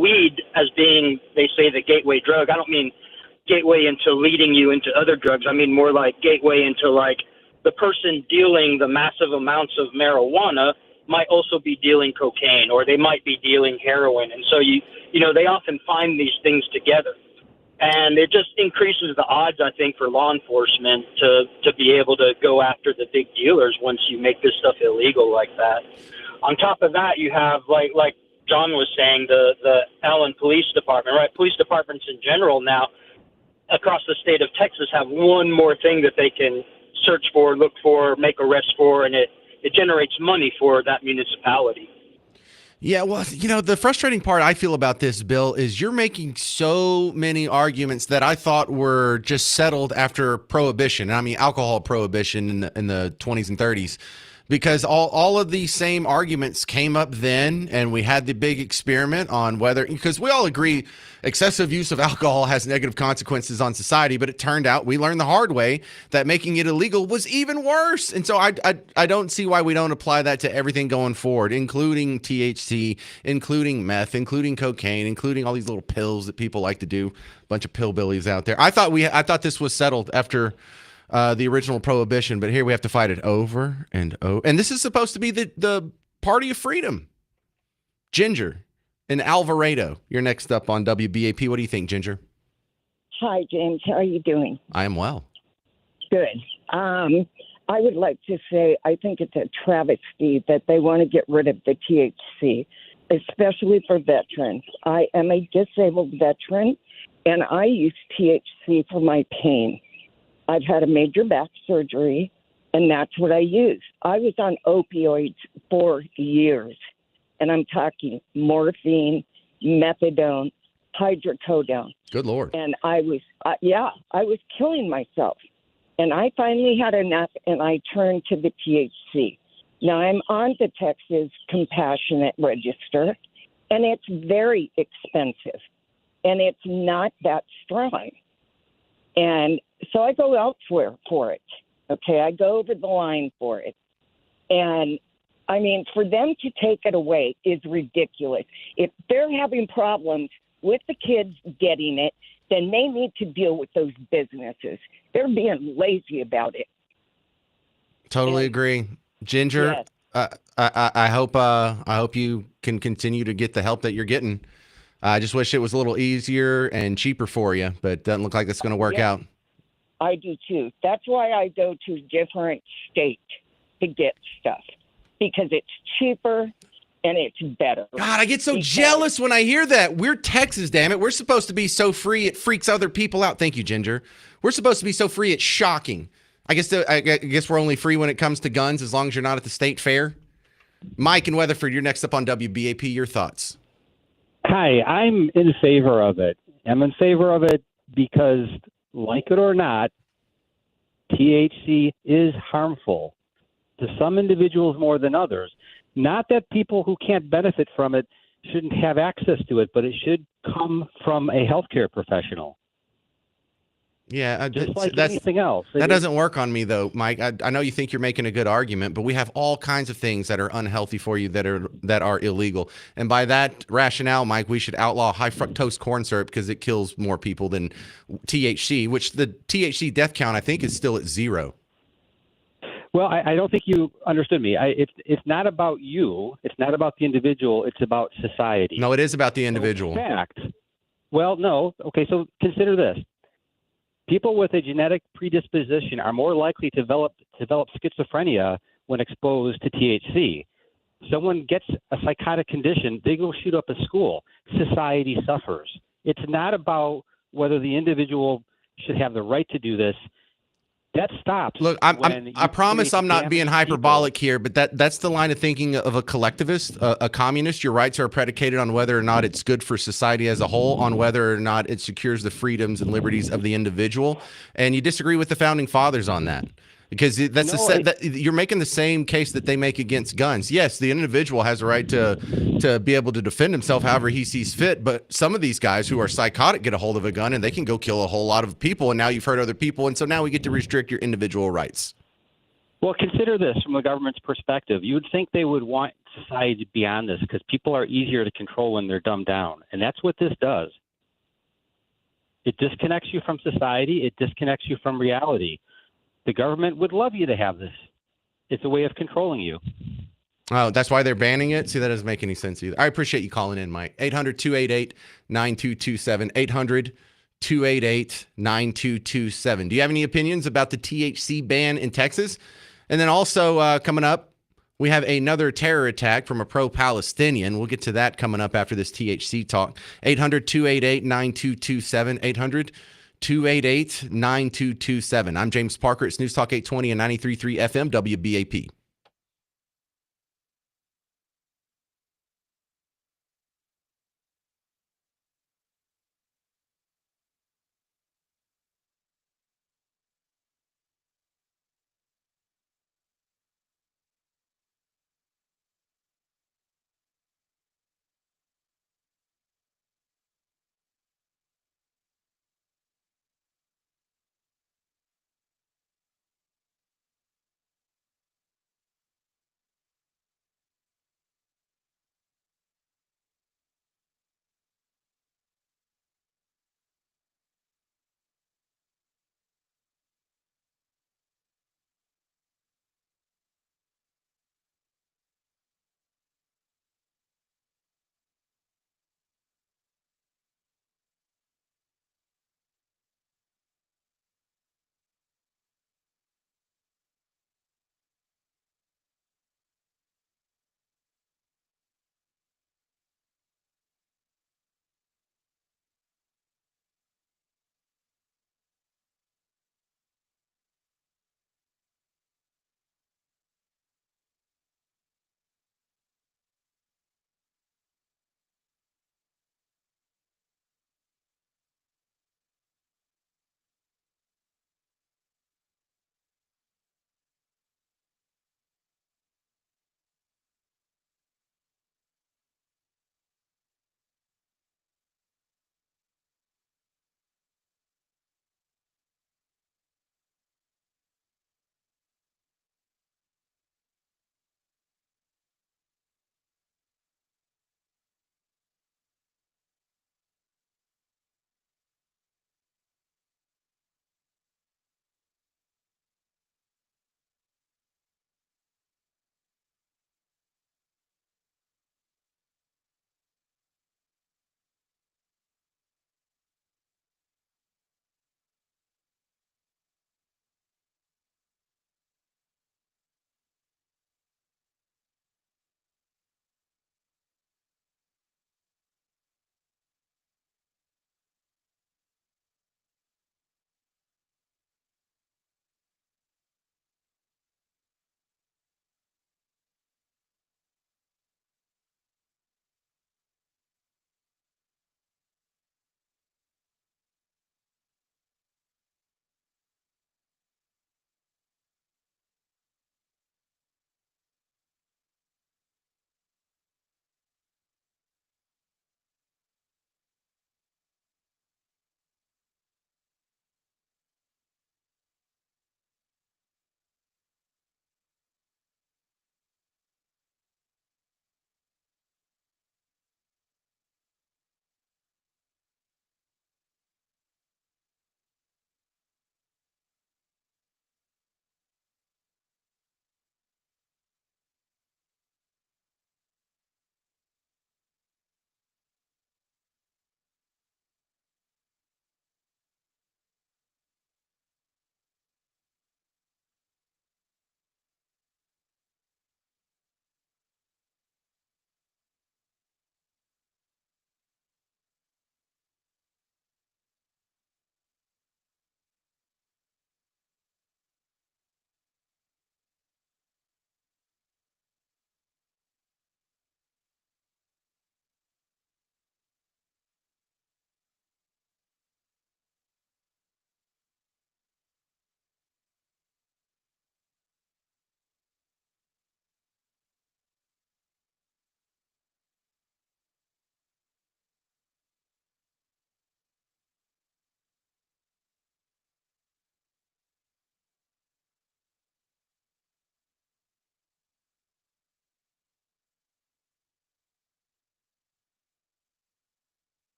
weed as being, they say, the gateway drug. I don't mean gateway into leading you into other drugs. I mean more like gateway into like the person dealing the massive amounts of marijuana might also be dealing cocaine or they might be dealing heroin. And so they often find these things together. And it just increases the odds, I think, for law enforcement to be able to go after the big dealers once you make this stuff illegal like that. On top of that, you have, like John was saying, the Allen Police Department, right? Police departments in general now across the state of Texas have one more thing that they can search for, look for, make arrests for, and it generates money for that municipality. Yeah, well, the frustrating part I feel about this, Bill, is you're making so many arguments that I thought were just settled after Prohibition. I mean, alcohol prohibition in the 20s and 30s, because all of these same arguments came up then, and we had the big experiment on whether, because we all agree excessive use of alcohol has negative consequences on society, but it turned out we learned the hard way that making it illegal was even worse. And so I don't see why we don't apply that to everything going forward, including THC, including meth, including cocaine, including all these little pills that people like to do. A bunch of pillbillies out there. I thought this was settled after the original Prohibition, but here we have to fight it over and over. And this is supposed to be the party of freedom. Ginger in Alvarado, you're next up on WBAP. What do you think, Ginger? Hi, James. How are you doing? I am well. Good. I would like to say I think it's a travesty that they want to get rid of the THC, especially for veterans. I am a disabled veteran, and I use THC for my pain. I've had a major back surgery, and that's what I use. I was on opioids for years, and I'm talking morphine, methadone, hydrocodone. Good Lord. And I was killing myself. And I finally had enough, and I turned to the THC. Now, I'm on the Texas Compassionate Register, and it's very expensive, and it's not that strong. And so I go elsewhere for it. Okay, I go over the line for it. And I mean, for them to take it away is ridiculous. If they're having problems with the kids getting it, then they need to deal with those businesses. They're being lazy about it. Totally agree. Ginger, yes. I hope you can continue to get the help that you're getting. I just wish it was a little easier and cheaper for you, but it doesn't look like it's going to work out. I do too. That's why I go to different states to get stuff, because it's cheaper and it's better. God, I get so because- jealous when I hear that. We're Texas, damn it. We're supposed to be so free it freaks other people out. Thank you, Ginger. We're supposed to be so free it's shocking. I guess we're only free when it comes to guns as long as you're not at the state fair. Mike in Weatherford, you're next up on WBAP. Your thoughts? Hi, I'm in favor of it. I'm in favor of it because, like it or not, THC is harmful to some individuals more than others. Not that people who can't benefit from it shouldn't have access to it, but it should come from a healthcare professional. Yeah, Just like anything else. That doesn't work on me, though, Mike. I know you think you're making a good argument, but we have all kinds of things that are unhealthy for you that are illegal. And by that rationale, Mike, we should outlaw high fructose corn syrup because it kills more people than THC, which the THC death count, I think, is still at 0. Well, I don't think you understood me. It's not about you. It's not about the individual. It's about society. No, it is about the individual. In fact, well, no. Okay, so consider this. People with a genetic predisposition are more likely to develop schizophrenia when exposed to THC. Someone gets a psychotic condition, they go shoot up a school. Society suffers. It's not about whether the individual should have the right to do this. That stops. Look, I promise I'm not being hyperbolic here, but that's the line of thinking of a collectivist, a communist. Your rights are predicated on whether or not it's good for society as a whole, on whether or not it secures the freedoms and liberties of the individual. And you disagree with the founding fathers on that. Because you're making the same case that they make against guns. Yes, the individual has a right to be able to defend himself however he sees fit, but some of these guys who are psychotic get a hold of a gun and they can go kill a whole lot of people, and now you've hurt other people, and so now we get to restrict your individual rights. Well, consider this from the government's perspective. You would think they would want society to be on this because people are easier to control when they're dumbed down, and that's what this does. It disconnects you from society. It disconnects you from reality. The government would love you to have this. It's a way of controlling you. Oh, that's why they're banning it? See, that doesn't make any sense either. I appreciate you calling in, Mike. 800-288-9227. 800-288-9227. Do you have any opinions about the THC ban in Texas? And then also coming up, we have another terror attack from a pro-Palestinian. We'll get to that coming up after this THC talk. 800-288-9227. 800-288-9227. I'm James Parker. It's News Talk 820 and 93.3 FM WBAP.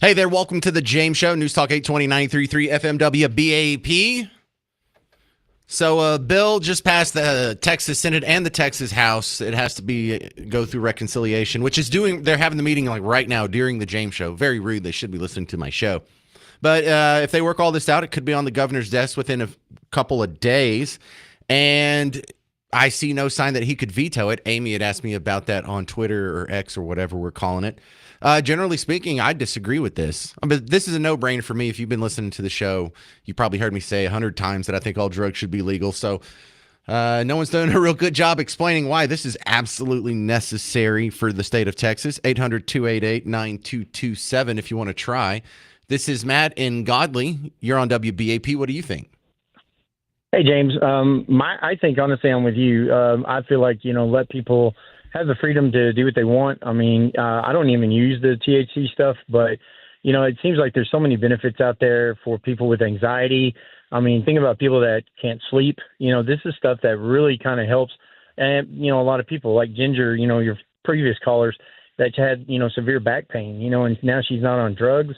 Hey there, welcome to the James Show, News Talk 820 93.3 FM WBAP. So a bill just passed the Texas Senate and the Texas House. It has to go through reconciliation, which is they're having the meeting like right now during the James Show. Very rude. They should be listening to my show. But if they work all this out, it could be on the governor's desk within a couple of days. And I see no sign that he could veto it. Amy had asked me about that on Twitter or X or whatever we're calling it. Generally speaking, I disagree with this. But this is a no-brainer for me. If you've been listening to the show, you probably heard me say 100 times that I think all drugs should be legal. So no one's done a real good job explaining why this is absolutely necessary for the state of Texas. 800-288-9227 if you want to try. This is Matt in Godley. You're on WBAP. What do you think? Hey, James. I think, honestly, I'm with you. I feel like, let people have the freedom to do what they want. I mean, I don't even use the THC stuff, but, it seems like there's so many benefits out there for people with anxiety. I mean, think about people that can't sleep. This is stuff that really kind of helps. And, a lot of people like Ginger, your previous callers that had, severe back pain, and now she's not on drugs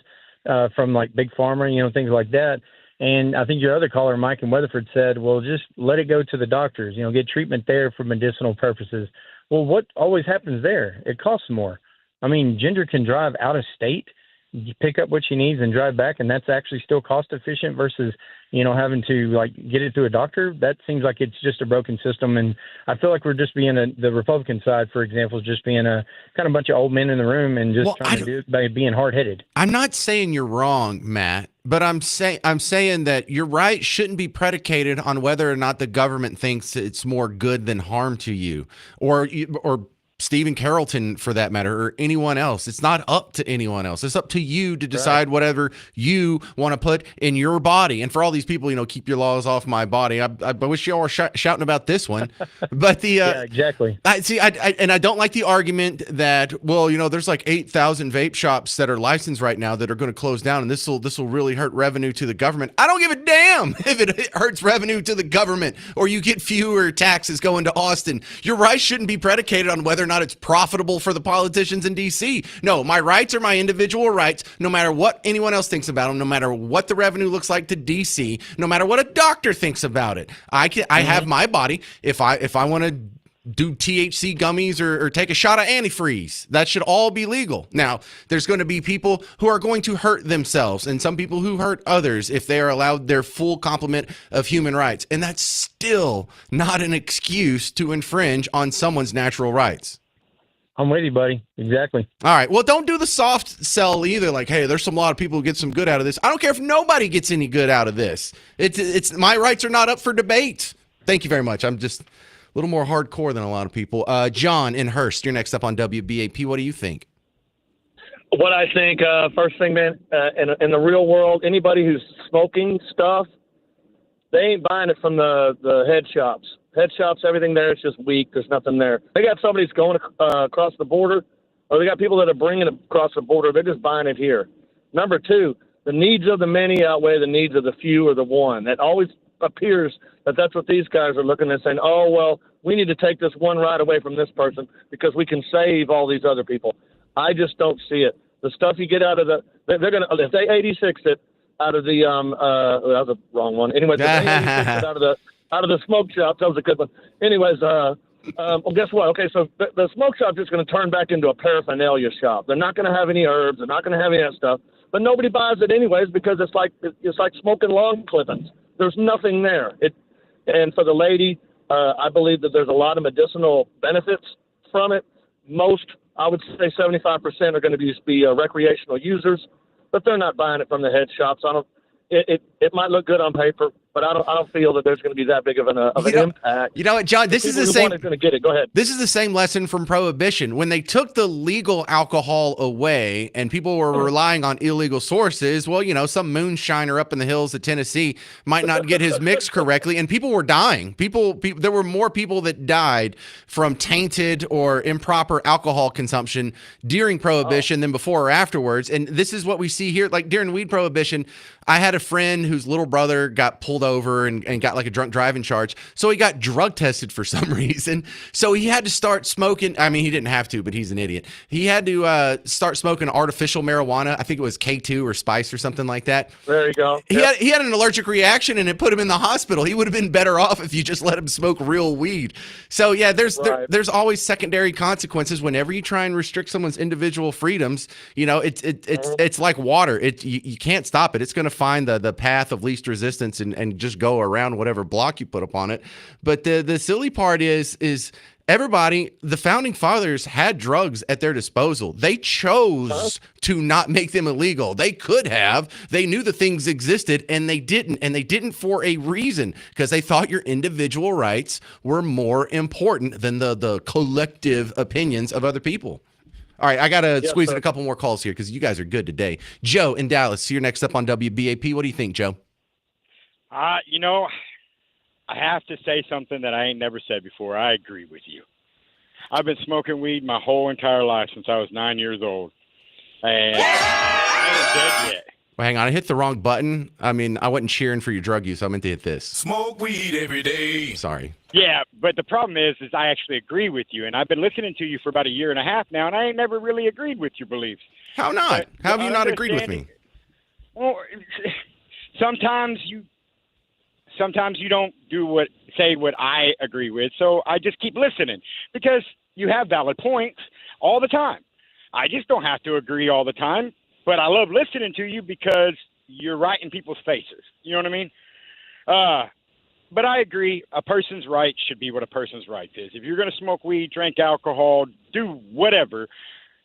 from like Big Pharma, things like that. And I think your other caller, Mike in Weatherford, said, well, just let it go to the doctors, get treatment there for medicinal purposes. Well, what always happens there? It costs more. I mean, Ginger can drive out of state, pick up what she needs and drive back, and that's actually still cost efficient versus, having to like get it to a doctor. That seems like it's just a broken system. And I feel like we're just being the Republican side, for example, is just being a kind of bunch of old men in the room and just trying to do it by being hard-headed. I'm not saying you're wrong, Matt, but I'm saying that your right shouldn't be predicated on whether or not the government thinks it's more good than harm to you, or Stephen Carrollton, for that matter, or anyone else. It's not up to anyone else. It's up to you to decide whatever you want to put in your body. And for all these people, keep your laws off my body. I wish y'all were shouting about this one. But yeah, exactly. I don't like the argument that, there's like 8,000 vape shops that are licensed right now that are going to close down, and this will really hurt revenue to the government. I don't give a damn if it hurts revenue to the government or you get fewer taxes going to Austin. Your rights shouldn't be predicated on whether or not it's profitable for the politicians in D.C. No, my rights are my individual rights, no matter what anyone else thinks about them, no matter what the revenue looks like to D.C., no matter what a doctor thinks about it. I have my body. If I want to do THC gummies or take a shot of antifreeze, that should all be legal. Now, there's going to be people who are going to hurt themselves and some people who hurt others if they are allowed their full complement of human rights. And that's still not an excuse to infringe on someone's natural rights. I'm with you, buddy. Exactly. All right. Well, don't do the soft sell either. Like, hey, there's a lot of people who get some good out of this. I don't care if nobody gets any good out of this. It's my rights are not up for debate. Thank you very much. I'm just a little more hardcore than a lot of people. John in Hurst, you're next up on WBAP. What do you think? What I think, first thing, man, in the real world, anybody who's smoking stuff, they ain't buying it from the head shops. Head shops, everything there is just weak. There's nothing there. They got somebody who's going across the border, or they got people that are bringing it across the border. They're just buying it here. Number two, the needs of the many outweigh the needs of the few or the one. It always appears that that's what these guys are looking at, saying, oh, well, we need to take this one right away from this person because we can save all these other people. I just don't see it. The stuff you get out of they're going to, if they 86 it out of the, that was a wrong one. Anyways, if they 86 it out of the smoke shop. That was a good one. Anyways, well, guess what? Okay, so the smoke shop is going to turn back into a paraphernalia shop. They're not going to have any herbs. They're not going to have any of that stuff. But nobody buys it anyways because it's like smoking lawn clippings. There's nothing there. And for the lady, I believe that there's a lot of medicinal benefits from it. Most, I would say 75% are going to be recreational users, but they're not buying it from the head shops. It might look good on paper, but I don't feel that there's going to be that big of an impact. You know what, John? This is the same. Going to get it. Go ahead. This is the same lesson from Prohibition. When they took the legal alcohol away and people were relying on illegal sources, well, some moonshiner up in the hills of Tennessee might not get his mix correctly, and people were dying. There were more people that died from tainted or improper alcohol consumption during Prohibition than before or afterwards. And this is what we see here. Like during weed Prohibition, I had a friend whose little brother got pulled pulled over and got like a drunk driving charge. So he got drug tested for some reason. So he had to start smoking. I mean, he didn't have to, but he's an idiot. He had to start smoking artificial marijuana. I think it was K2 or Spice or something like that. There you go. He had an allergic reaction and it put him in the hospital. He would have been better off if you just let him smoke real weed. So yeah, there's always secondary consequences whenever you try and restrict someone's individual freedoms. You know, it's like water. You can't stop it. It's going to find the path of least resistance and just go around whatever block you put upon it. But the silly part is everybody, the founding fathers had drugs at their disposal. They chose to not make them illegal. They could have. They knew the things existed and they didn't. And they didn't for a reason, because they thought your individual rights were more important than the collective opinions of other people. All right, I got to squeeze in a couple more calls here because you guys are good today. Joe in Dallas, you're next up on WBAP. What do you think, Joe? You know, I have to say something that I ain't never said before. I agree with you. I've been smoking weed my whole entire life since I was 9 years old. And I ain't dead yet. Well, hang on. I hit the wrong button. I mean, I wasn't cheering for your drug use. I meant to hit this. Smoke weed every day. Sorry. Yeah, but the problem is I actually agree with you. And I've been listening to you for about a year and a half now, and I ain't never really agreed with your beliefs. How not? How have you not agreed with me? Well, sometimes you don't say what I agree with, so I just keep listening because you have valid points all the time. I just don't have to agree all the time, but I love listening to you because you're right in people's faces. You know what I mean? But I agree, a person's right should be what a person's right is. If you're going to smoke weed, drink alcohol, do whatever,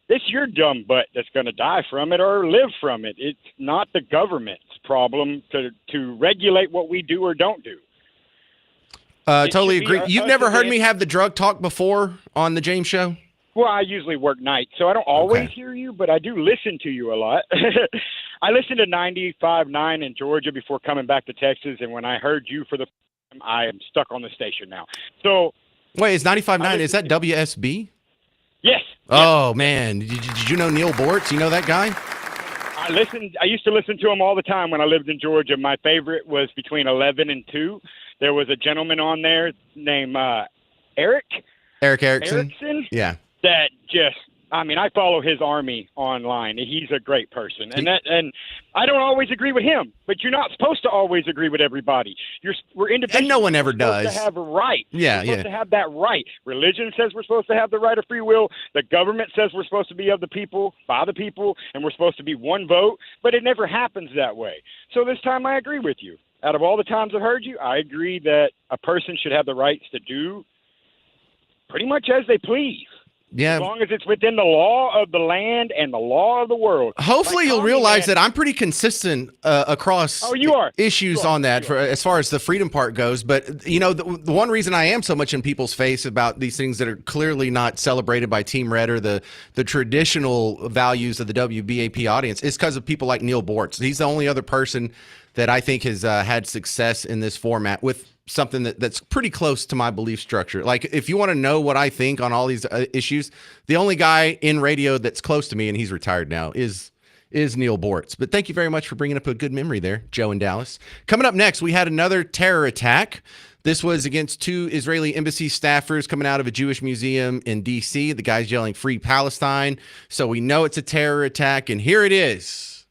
it's your dumb butt that's going to die from it or live from it. It's not the government's problem to regulate what we do or don't do. Totally agree. You've never heard me have the drug talk before on the James Show? Well, I usually work nights, so I don't always hear you, but I do listen to you a lot. I listened to 95.9 in Georgia before coming back to Texas, and when I heard you for the first time, I am stuck on the station now. So, wait, is 95.9, is that WSB? Yes. Oh, man. Did you know Neil Bortz? You know that guy? I used to listen to him all the time when I lived in Georgia. My favorite was between 11 and 2. There was a gentleman on there named Eric Erickson. Yeah. That just, I mean, I follow his army online. He's a great person. And I don't always agree with him, but you're not supposed to always agree with everybody. We're independent. And no one ever does. We're supposed to have a right. Yeah, we're supposed to have that right. Religion says we're supposed to have the right of free will. The government says we're supposed to be of the people, by the people, and we're supposed to be one vote, but it never happens that way. So this time I agree with you. Out of all the times I've heard you, I agree that a person should have the rights to do pretty much as they please. Yeah. As long as it's within the law of the land and the law of the world. Hopefully you'll realize that I'm pretty consistent across issues on that as far as the freedom part goes. But, you know, the one reason I am so much in people's face about these things that are clearly not celebrated by Team Red or the traditional values of the WBAP audience is because of people like Neil Bortz. He's the only other person that I think has had success in this format with something that's pretty close to my belief structure. Like, if you want to know what I think on all these issues, the only guy in radio that's close to me, and he's retired now, is Neil Bortz. But thank you very much for bringing up a good memory there, Joe in Dallas. Coming up next, we had another terror attack. This was against 2 Israeli embassy staffers coming out of a Jewish museum in D.C. The guy's yelling "Free Palestine." So we know it's a terror attack. And here it is.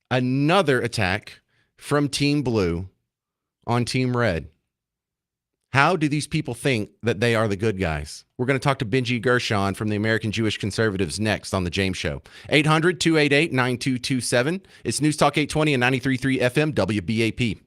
Another attack from Team Blue on Team Red. How do these people think that they are the good guys? We're going to talk to Benji Gershon from the American Jewish Conservatives next on The James Show. 800-288-9227. It's News Talk 820 and 93.3 FM WBAP.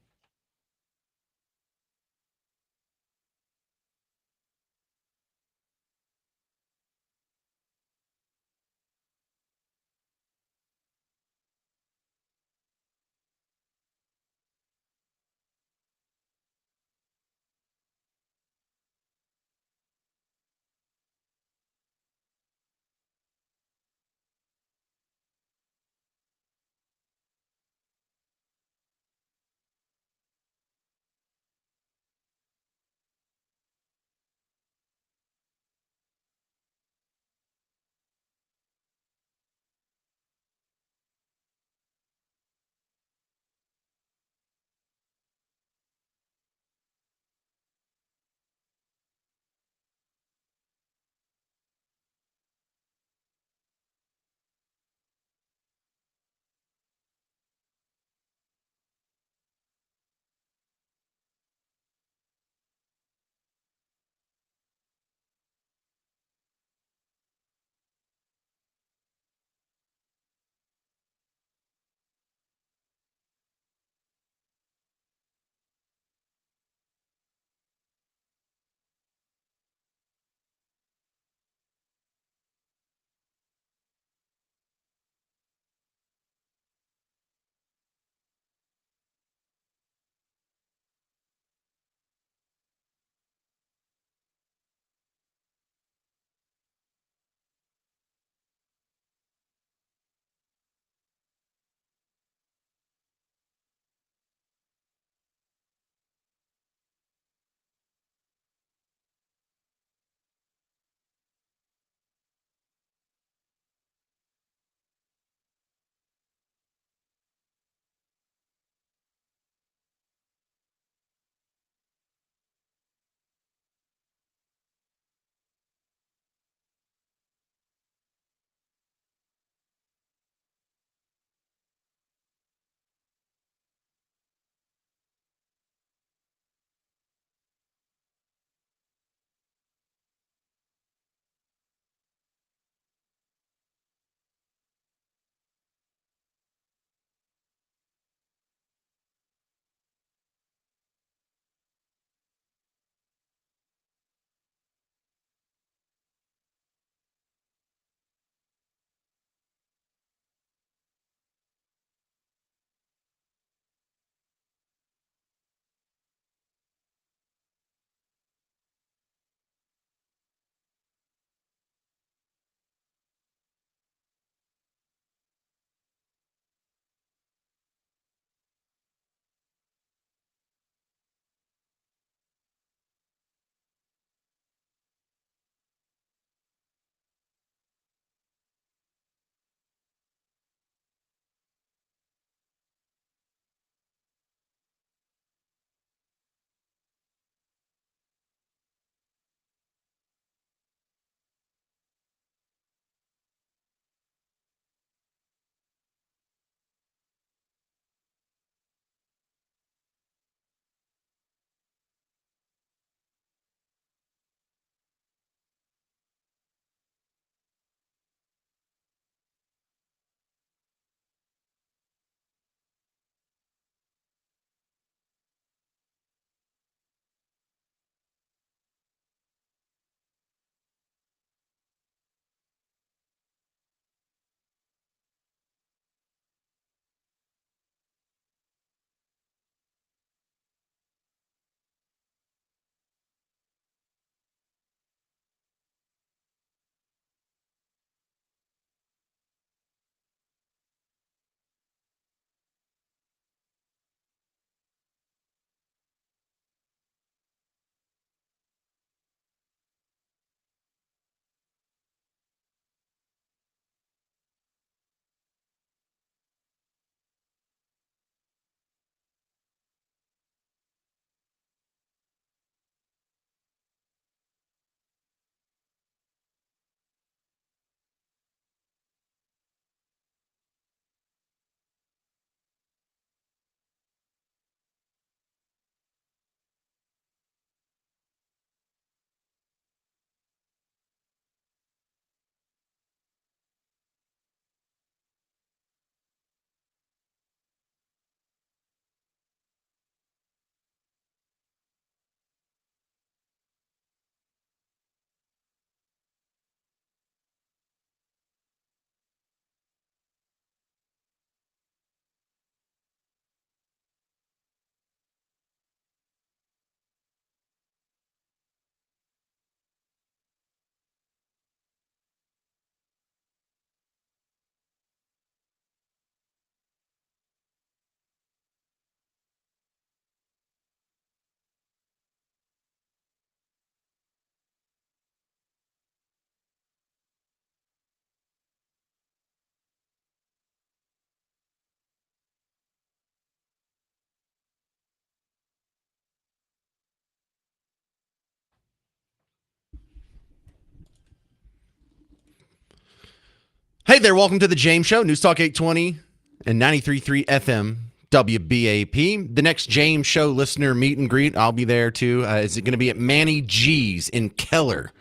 Hey there, welcome to the James Show, News Talk 820 and 93.3 FM WBAP. The next James Show listener meet and greet, I'll be there too. Is it going to be at Manny G's in Keller?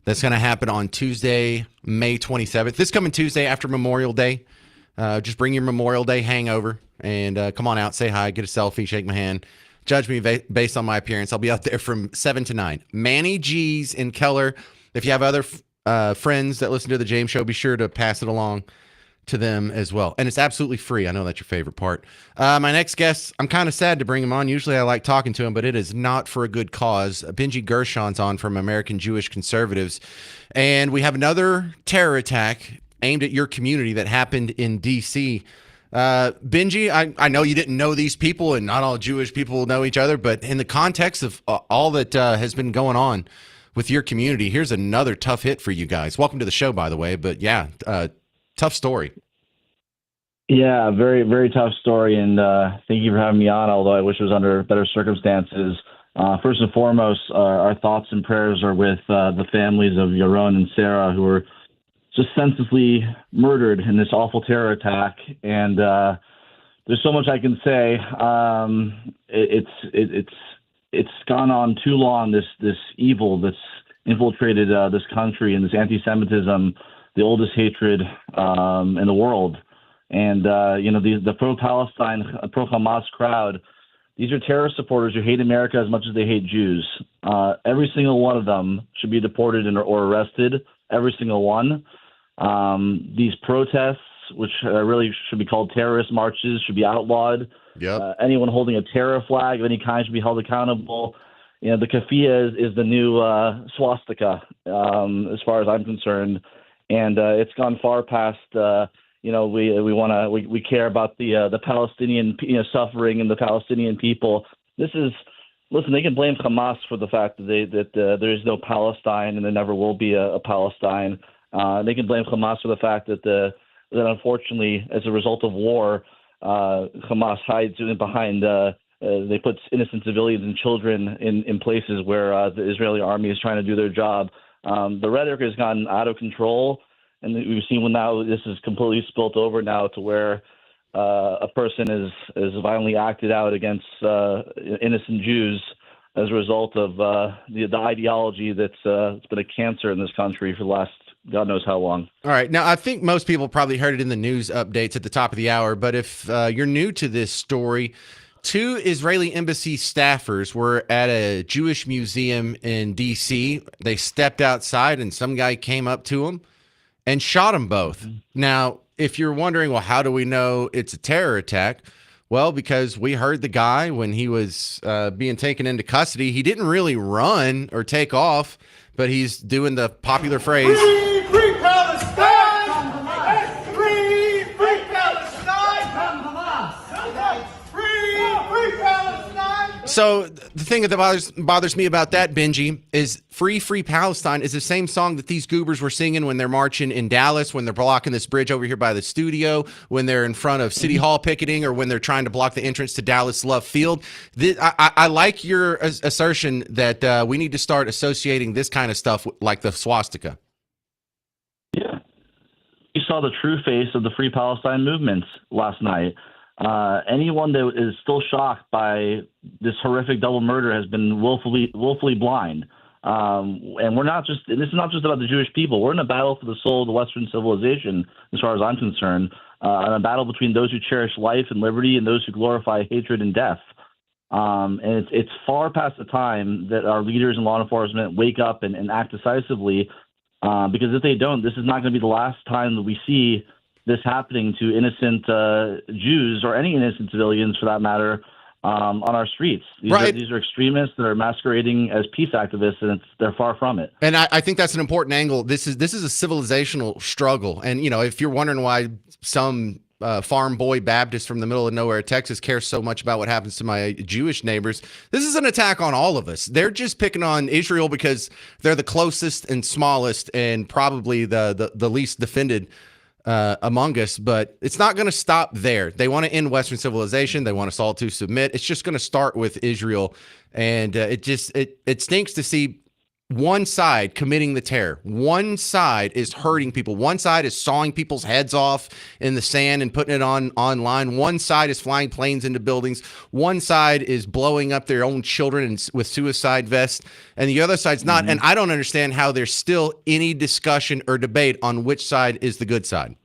That's going to happen on Tuesday, May 27th. This coming Tuesday after Memorial Day. Just bring your Memorial Day hangover and come on out, say hi, get a selfie, shake my hand. Judge me based on my appearance. I'll be out there from 7 to 9. Manny G's in Keller. If you have other friends that listen to the James Show, be sure to pass it along to them as well. And it's absolutely free. I know that's your favorite part. My next guest, I'm kind of sad to bring him on. Usually I like talking to him, but it is not for a good cause. Benji Gershon's on from American Jewish Conservatives. And we have another terror attack aimed at your community that happened in D.C. Benji, I know you didn't know these people, and not all Jewish people know each other, but in the context of all that has been going on with your community, here's another tough hit for you guys. Welcome to the show, by the way, but yeah, tough story. Yeah, very, very tough story, and thank you for having me on, although I wish it was under better circumstances. First and foremost, our thoughts and prayers are with the families of Yaron and Sarah, who were just senselessly murdered in this awful terror attack. And there's so much I can say. It's gone on too long, this evil that's infiltrated this country, and this anti-Semitism, the oldest hatred in the world. And, the pro-Palestine, pro-Hamas crowd, these are terrorist supporters who hate America as much as they hate Jews. Every single one of them should be deported or arrested, every single one. These protests, which really should be called terrorist marches, should be outlawed. Yep. Anyone holding a terror flag of any kind should be held accountable. The keffiyeh is the new swastika, as far as I'm concerned, and it's gone far past. We care about the Palestinian suffering and the Palestinian people. Listen, they can blame Hamas for the fact that there is no Palestine and there never will be a Palestine. They can blame Hamas for the fact that unfortunately, as a result of war, Hamas hides behind. They put innocent civilians and children in places where the Israeli army is trying to do their job. The rhetoric has gotten out of control, and we've seen now this is completely spilt over now to where a person is violently acted out against innocent Jews as a result of the ideology that's it's been a cancer in this country for the last God knows how long. All right. Now, I think most people probably heard it in the news updates at the top of the hour, but if you're new to this story, 2 Israeli embassy staffers were at a Jewish museum in D.C. They stepped outside and some guy came up to them and shot them both. Mm-hmm. Now, if you're wondering, well, how do we know it's a terror attack? Well, because we heard the guy when he was being taken into custody, he didn't really run or take off, but he's doing the popular phrase, Free Palestine! Free Palestine! Free Palestine! So the thing that bothers me about that, Benji, is Free Palestine is the same song that these goobers were singing when they're marching in Dallas, when they're blocking this bridge over here by the studio, when they're in front of City Hall picketing, or when they're trying to block the entrance to Dallas Love Field. I like your assertion that we need to start associating this kind of stuff like the swastika. Yeah. You saw the true face of the Free Palestine movement last night. Anyone that is still shocked by this horrific double murder has been willfully blind. And this is not just about the Jewish people. We're in a battle for the soul of the Western civilization, as far as I'm concerned, in a battle between those who cherish life and liberty and those who glorify hatred and death. And it's far past the time that our leaders in law enforcement wake up and act decisively, because if they don't, this is not going to be the last time that we see this happening to innocent Jews or any innocent civilians, for that matter, on our streets. These are extremists that are masquerading as peace activists, and they're far from it. And I think that's an important angle. This is a civilizational struggle. And, if you're wondering why some farm boy Baptist from the middle of nowhere, Texas, cares so much about what happens to my Jewish neighbors, this is an attack on all of us. They're just picking on Israel because they're the closest and smallest and probably the least defended among us, but it's not going to stop there. They want to end Western civilization. They want us all to submit. It's just going to start with Israel, and it stinks to see one side committing the terror. One side is hurting people. One side is sawing people's heads off in the sand and putting it online. One side is flying planes into buildings. One side is blowing up their own children with suicide vests, and the other side's not. And I don't understand how there's still any discussion or debate on which side is the good side.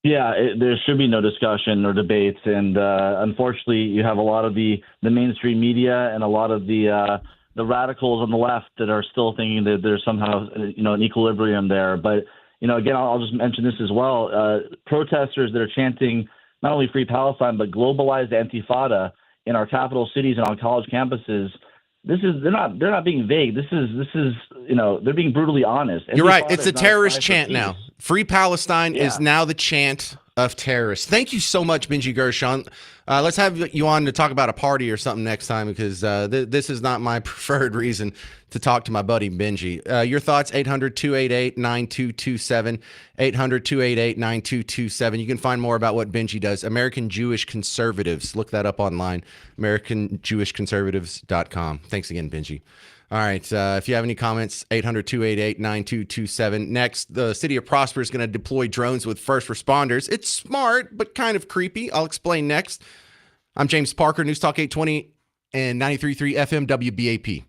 Yeah, there should be no discussion or debates, and unfortunately, you have a lot of the mainstream media and a lot of the radicals on the left that are still thinking that there's somehow an equilibrium there. But again, I'll just mention this as well. Protesters that are chanting not only Free Palestine but globalized Antifada in our capital cities and on college campuses. They're not being vague. This is they're being brutally honest. You're right. Intifada It's is a not terrorist cry for chant peace. now. Free Palestine Yeah. is now the chant of terrorists. Thank you so much, Benji Gershon. Let's have you on to talk about a party or something next time, because this is not my preferred reason to talk to my buddy Benji. Your thoughts, 800-288-9227, 800-288-9227. You can find more about what Benji does. American Jewish Conservatives. Look that up online, AmericanJewishConservatives.com. Thanks again, Benji. All right. If you have any comments, 800-288-9227. Next, the city of Prosper is going to deploy drones with first responders. It's smart, but kind of creepy. I'll explain next. I'm James Parker, News Talk 820 and 93.3 FM WBAP.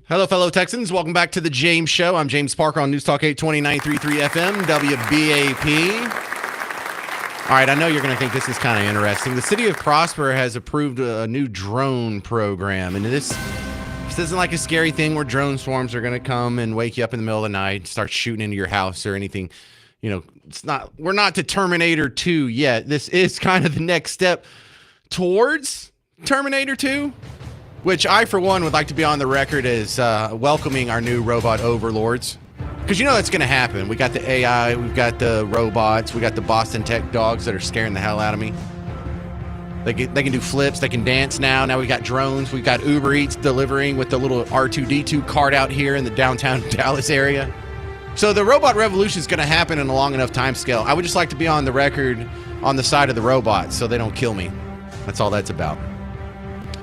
Hello, fellow Texans. Welcome back to the James Show. I'm James Parker on News Talk 820 93.3 FM, WBAP. All right, I know you're going to think this is kind of interesting. The city of Prosper has approved a new drone program, and this isn't like a scary thing where drone swarms are going to come and wake you up in the middle of the night, start shooting into your house or anything. You know, we're not to Terminator 2 yet. This is kind of the next step towards Terminator 2, which I, for one, would like to be on the record as welcoming our new robot overlords. Because you know that's going to happen. We got the AI, we've got the robots, we got the Boston Tech dogs that are scaring the hell out of me. They can do flips, they can dance now. Now we got drones, we've got Uber Eats delivering with the little R2-D2 cart out here in the downtown Dallas area. So the robot revolution is going to happen in a long enough time scale. I would just like to be on the record on the side of the robots so they don't kill me. That's all that's about.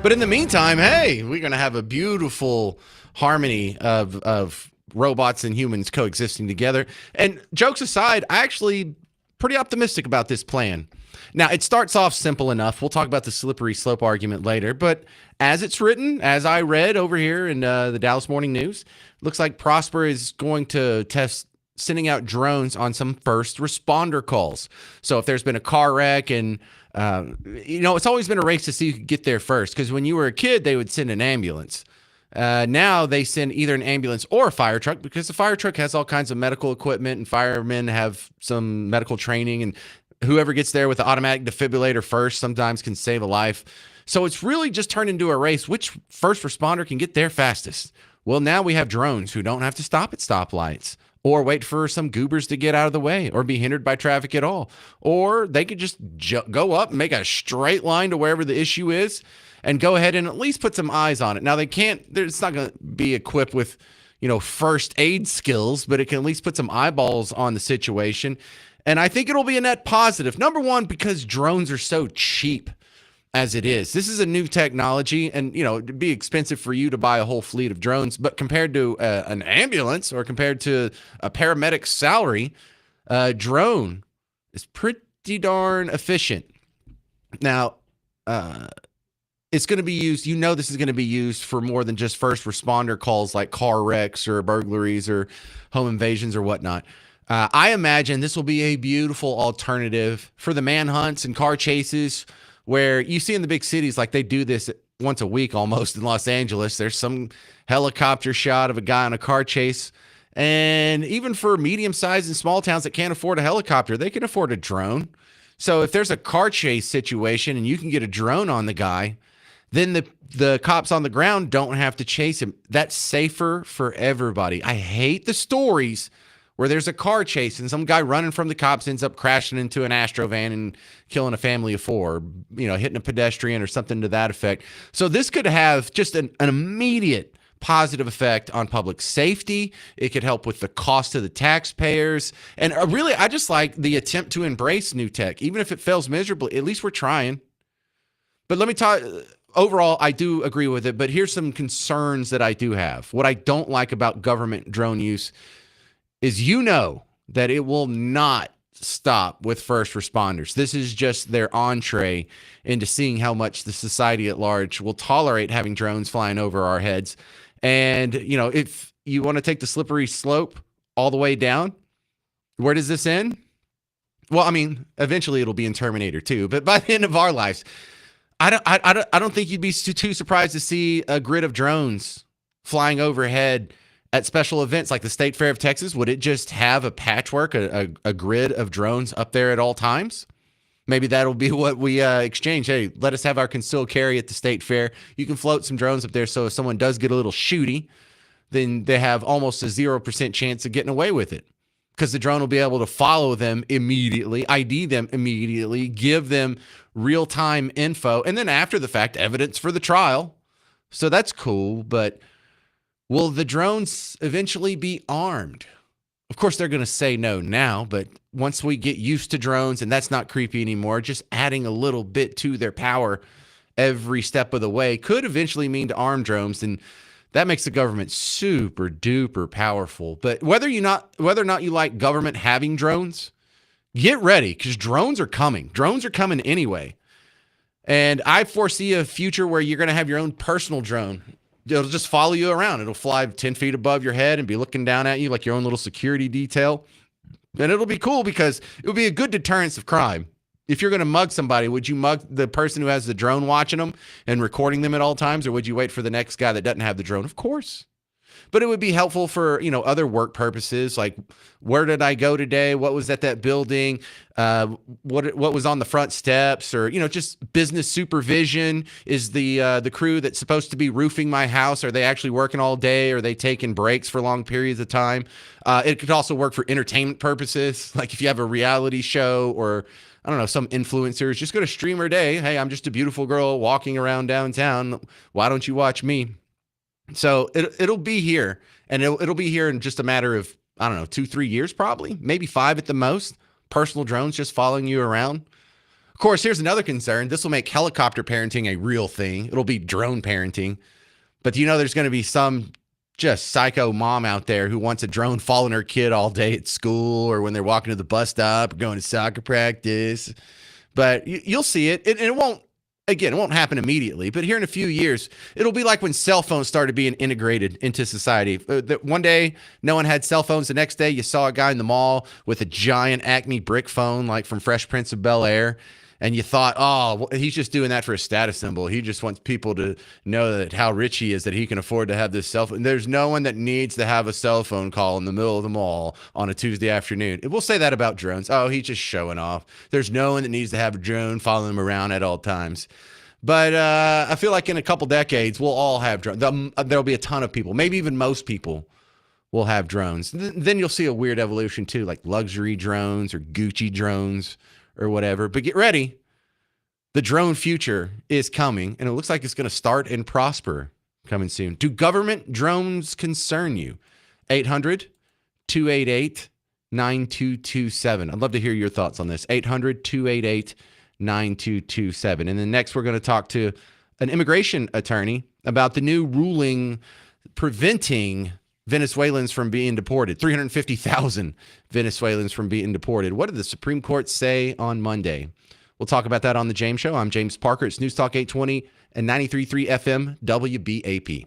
But in the meantime, hey, we're going to have a beautiful harmony of robots and humans coexisting together. And jokes aside, I actually pretty optimistic about this plan. Now, it starts off simple enough. We'll talk about the slippery slope argument later. But as it's written, as I read over here in the Dallas Morning News, looks like Prosper is going to test sending out drones on some first responder calls. So if there's been a car wreck and it's always been a race to see who could get there first, because when you were a kid, they would send an ambulance. Now they send either an ambulance or a fire truck, because the fire truck has all kinds of medical equipment and firemen have some medical training, and whoever gets there with the automatic defibrillator first sometimes can save a life. So it's really just turned into a race. Which first responder can get there fastest? Well, now we have drones who don't have to stop at stoplights or wait for some goobers to get out of the way or be hindered by traffic at all. Or they could just go up and make a straight line to wherever the issue is and go ahead and at least put some eyes on it. Now, it's not going to be equipped with, first aid skills, but it can at least put some eyeballs on the situation. And I think it'll be a net positive. Number one, because drones are so cheap as it is. This is a new technology, and it'd be expensive for you to buy a whole fleet of drones, but compared to an ambulance or compared to a paramedic's salary, a drone is pretty darn efficient. Now, it's going to be used, this is going to be used for more than just first responder calls like car wrecks or burglaries or home invasions or whatnot. I imagine this will be a beautiful alternative for the manhunts and car chases where you see in the big cities, like they do this once a week almost in Los Angeles. There's some helicopter shot of a guy on a car chase. And even for medium-sized and small towns that can't afford a helicopter, they can afford a drone. So if there's a car chase situation and you can get a drone on the guy, then the cops on the ground don't have to chase him. That's safer for everybody. I hate the stories where there's a car chase and some guy running from the cops ends up crashing into an Astro van and killing a family of four, hitting a pedestrian or something to that effect. So this could have just an immediate positive effect on public safety. It could help with the cost to the taxpayers. And really, I just like the attempt to embrace new tech. Even if it fails miserably, at least we're trying. But let me talk, overall, I do agree with it, but here's some concerns that I do have. What I don't like about government drone use is that it will not stop with first responders. This is just their entree into seeing how much the society at large will tolerate having drones flying over our heads. And, if you want to take the slippery slope all the way down, where does this end? Well, eventually it'll be in Terminator 2, but by the end of our lives, I don't think you'd be too surprised to see a grid of drones flying overhead at special events like the State Fair of Texas. Would it just have a patchwork, a grid of drones up there at all times? Maybe that'll be what we exchange. Hey, let us have our concealed carry at the State Fair. You can float some drones up there, so if someone does get a little shooty, then they have almost a 0% chance of getting away with it, because the drone will be able to follow them immediately, ID them immediately, give them real-time info, and then after the fact, evidence for the trial. So that's cool, but will the drones eventually be armed? Of course, they're going to say no now, but once we get used to drones and that's not creepy anymore, just adding a little bit to their power every step of the way could eventually mean to arm drones, and that makes the government super duper powerful. But whether or not you like government having drones, get ready, because drones are coming. Drones are coming anyway. And I foresee a future where you're going to have your own personal drone. It'll just follow you around. It'll fly 10 feet above your head and be looking down at you like your own little security detail. And it'll be cool because it would be a good deterrence of crime. If you're going to mug somebody, would you mug the person who has the drone watching them and recording them at all times, or would you wait for the next guy that doesn't have the drone? Of course. But it would be helpful for, other work purposes, like where did I go today? What was at that building? What was on the front steps? Or, just business supervision. Is the crew that's supposed to be roofing my house, are they actually working all day? Or are they taking breaks for long periods of time? It could also work for entertainment purposes. Like if you have a reality show or, I don't know, some influencers, just go to Streamer Day. Hey, I'm just a beautiful girl walking around downtown. Why don't you watch me? So it'll be here, and it'll be here in just a matter of, I don't know, 2-3 years, probably, maybe 5 at the most. Personal drones just following you around. Of course, here's another concern. This will make helicopter parenting a real thing. It'll be drone parenting. But there's going to be some just psycho mom out there who wants a drone following her kid all day at school or when they're walking to the bus stop or going to soccer practice. But you'll see it. And it won't. Again, it won't happen immediately, but here in a few years, it'll be like when cell phones started being integrated into society. One day, no one had cell phones. The next day, you saw a guy in the mall with a giant Acme brick phone, like from Fresh Prince of Bel-Air, and you thought, oh, well, he's just doing that for a status symbol. He just wants people to know that how rich he is, that he can afford to have this cell phone. There's no one that needs to have a cell phone call in the middle of the mall on a Tuesday afternoon. We'll say that about drones. Oh, he's just showing off. There's no one that needs to have a drone following him around at all times. But I feel like in a couple decades, we'll all have drones. There'll be a ton of people, maybe even most people will have drones. Then you'll see a weird evolution too, like luxury drones or Gucci drones or whatever. But get ready. The drone future is coming, and it looks like it's going to start and prosper coming soon. Do government drones concern you? 800-288-9227. I'd love to hear your thoughts on this. 800-288-9227. And then next, we're going to talk to an immigration attorney about the new ruling preventing Venezuelans from being deported. 350,000 Venezuelans from being deported. What did the Supreme Court say on Monday? We'll talk about that on The James Show. I'm James Parker. It's News Talk 820 and 93.3 FM WBAP.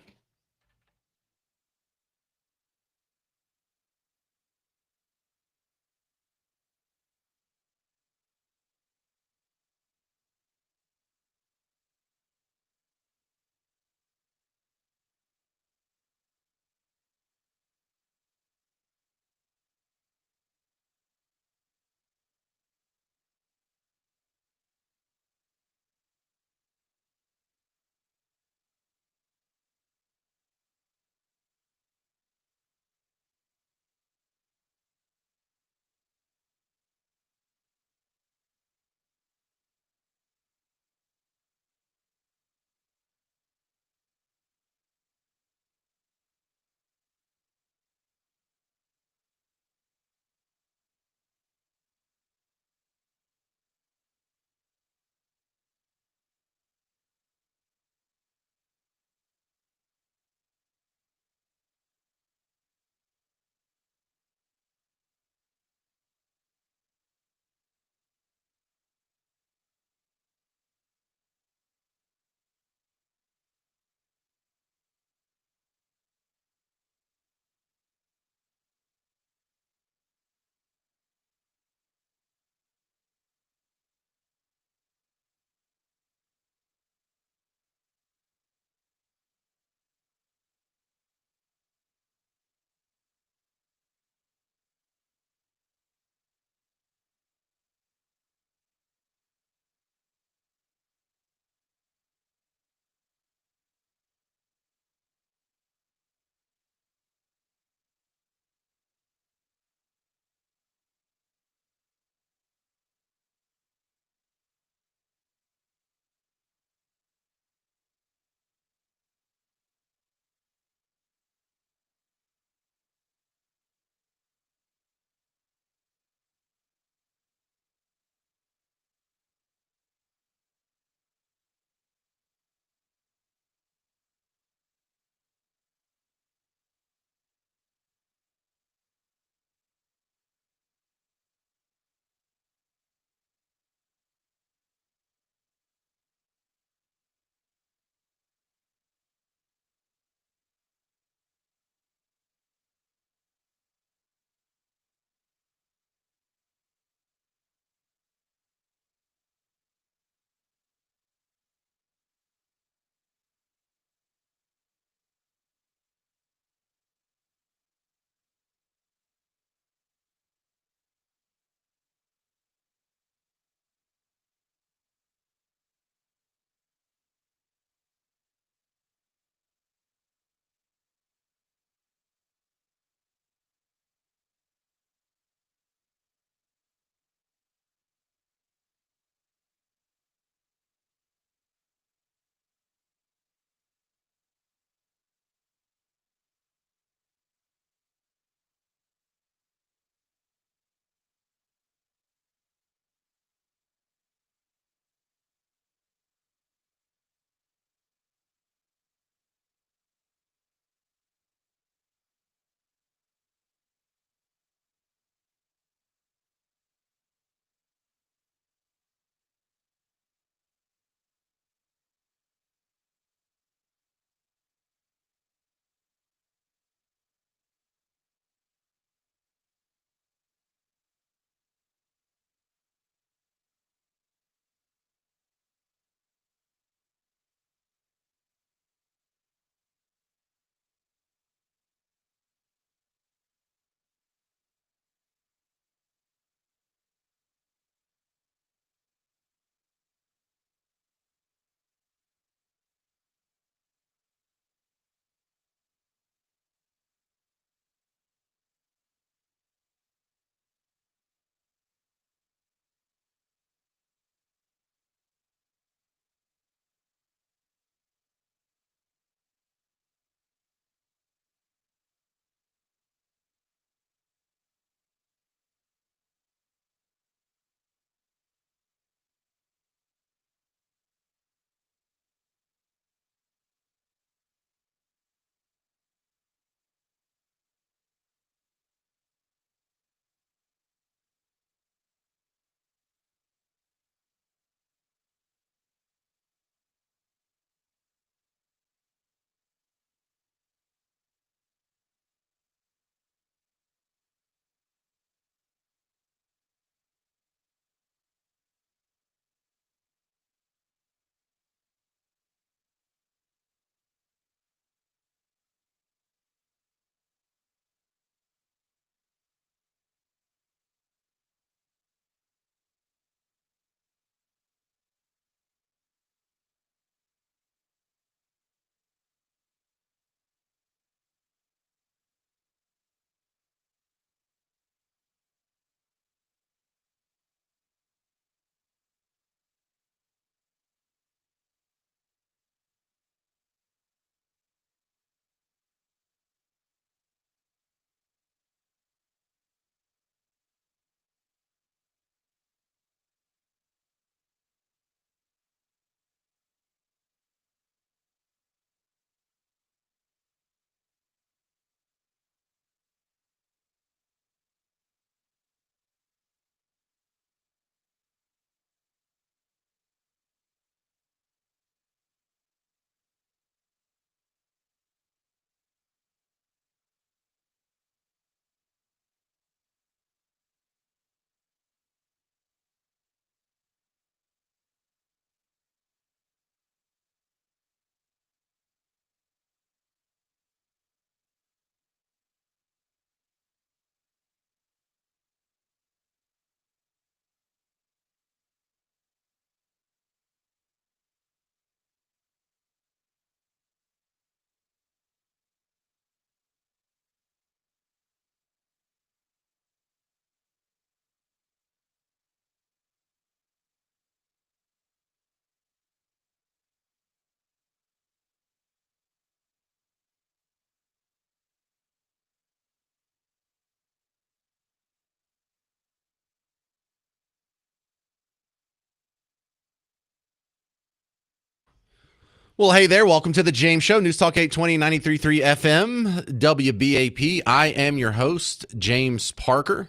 Well, hey there. Welcome to the James Show, News Talk 820, 93.3 FM, WBAP. I am your host, James Parker.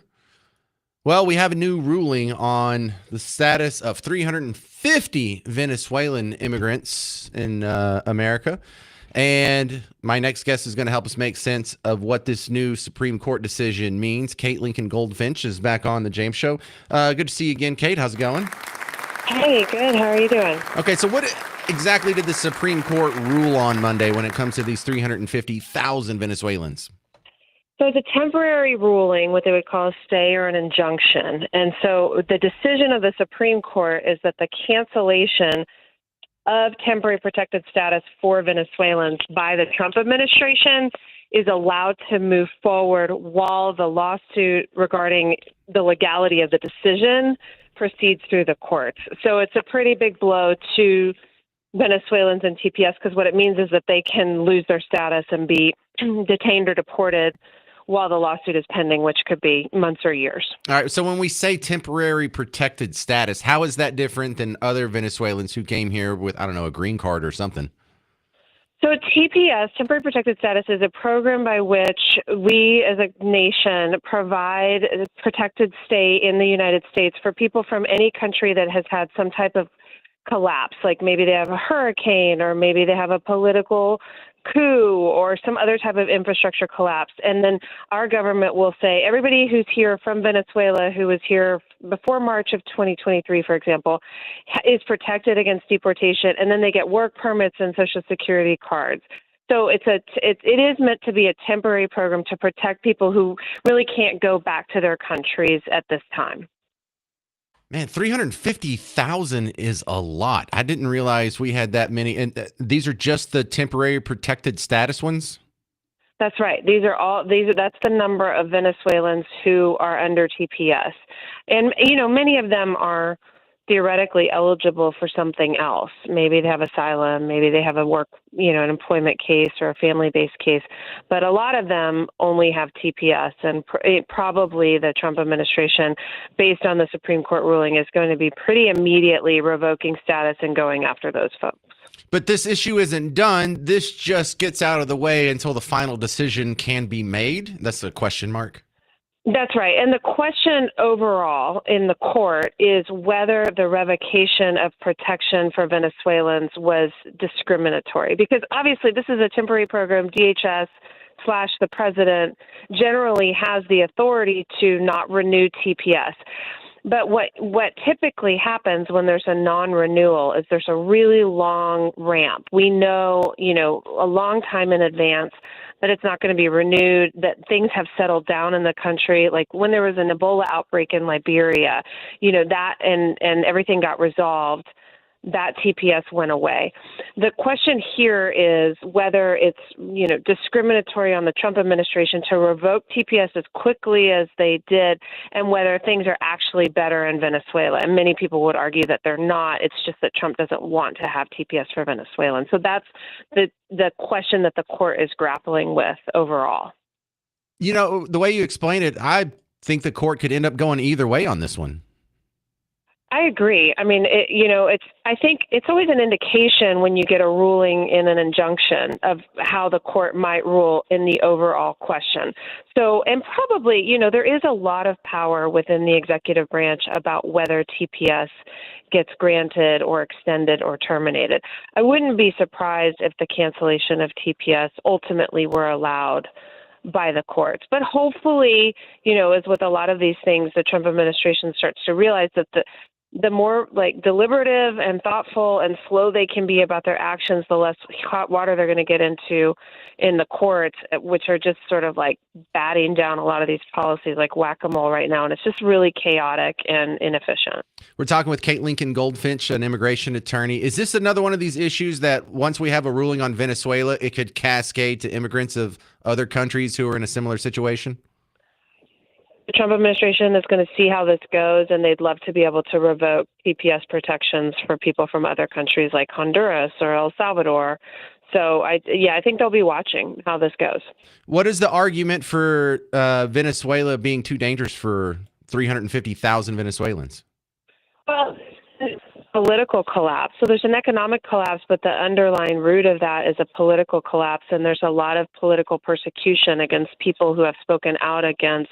Well, we have a new ruling on the status of 350 Venezuelan immigrants in America. And my next guest is going to help us make sense of what this new Supreme Court decision means. Kate Lincoln Goldfinch is back on the James Show. Good to see you again, Kate. How's it going? Hey, good. How are you doing? Okay, so what exactly did the Supreme Court rule on Monday when it comes to these 350,000 Venezuelans? So it's a temporary ruling, what they would call a stay or an injunction. And so the decision of the Supreme Court is that the cancellation of temporary protected status for Venezuelans by the Trump administration is allowed to move forward while the lawsuit regarding the legality of the decision proceeds through the courts. So it's a pretty big blow to Venezuelans and TPS because what it means is that they can lose their status and be detained or deported while the lawsuit is pending, which could be months or years. All right. So when we say temporary protected status, how is that different than other Venezuelans who came here with, I don't know, a green card or something? So TPS, temporary protected status, is a program by which we as a nation provide a protected stay in the United States for people from any country that has had some type of collapse, like maybe they have a hurricane or maybe they have a political coup or some other type of infrastructure collapse. And then our government will say everybody who's here from Venezuela who was here before March of 2023, for example, is protected against deportation. And then they get work permits and Social Security cards. So it is meant to be a temporary program to protect people who really can't go back to their countries at this time. Man, 350,000 is a lot. I didn't realize we had that many. And these are just the temporary protected status ones? That's right. That's the number of Venezuelans who are under TPS. And, many of them are theoretically eligible for something else. Maybe they have asylum, maybe they have a work, an employment case or a family-based case. But a lot of them only have TPS, and probably the Trump administration, based on the Supreme Court ruling, is going to be pretty immediately revoking status and going after those folks. But this issue isn't done. This just gets out of the way until the final decision can be made. That's a question mark. That's right. And the question overall in the court is whether the revocation of protection for Venezuelans was discriminatory. Because obviously this is a temporary program. DHS / the president generally has the authority to not renew TPS. But what typically happens when there's a non-renewal is there's a really long ramp. We know, a long time in advance that it's not going to be renewed, that things have settled down in the country. Like when there was an Ebola outbreak in Liberia, that and everything got resolved, that TPS went away. The question here is whether it's, discriminatory on the Trump administration to revoke TPS as quickly as they did, and whether things are actually better in Venezuela. And many people would argue that they're not. It's just that Trump doesn't want to have TPS for Venezuelans. So that's the question that the court is grappling with overall. The way you explain it, I think the court could end up going either way on this one. I agree. I mean, I think it's always an indication when you get a ruling in an injunction of how the court might rule in the overall question. So, and probably, there is a lot of power within the executive branch about whether TPS gets granted or extended or terminated. I wouldn't be surprised if the cancellation of TPS ultimately were allowed by the courts. But hopefully, as with a lot of these things, the Trump administration starts to realize that the more deliberative and thoughtful and slow they can be about their actions, the less hot water they're going to get into in the courts, which are just sort of like batting down a lot of these policies like whack-a-mole right now. And it's just really chaotic and inefficient. We're talking with Kate Lincoln Goldfinch, an immigration attorney. Is this another one of these issues that once we have a ruling on Venezuela, it could cascade to immigrants of other countries who are in a similar situation? The Trump administration is going to see how this goes, and they'd love to be able to revoke TPS protections for people from other countries like Honduras or El Salvador. So, I think they'll be watching how this goes. What is the argument for Venezuela being too dangerous for 350,000 Venezuelans? Well, political collapse. So there's an economic collapse, but the underlying root of that is a political collapse. And there's a lot of political persecution against people who have spoken out against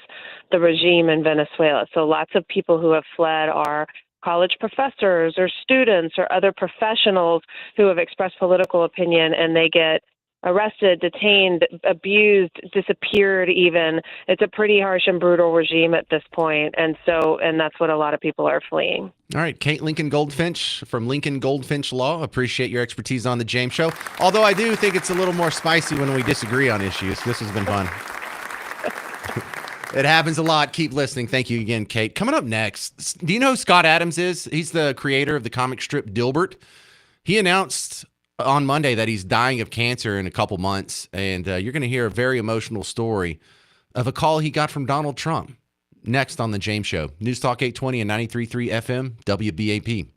the regime in Venezuela. So lots of people who have fled are college professors or students or other professionals who have expressed political opinion, and they get arrested, detained, abused, disappeared even. It's a pretty harsh and brutal regime at this point. And that's what a lot of people are fleeing. All right, Kate Lincoln Goldfinch from Lincoln Goldfinch Law. Appreciate your expertise on the James Show. Although I do think it's a little more spicy when we disagree on issues. This has been fun. It happens a lot. Keep listening. Thank you again, Kate. Coming up next, do you know who Scott Adams is? He's the creator of the comic strip Dilbert. He announced on Monday that he's dying of cancer in a couple months, and you're going to hear a very emotional story of a call he got from Donald Trump. Next on the James Show. News Talk 820 and 93.3 FM, WBAP.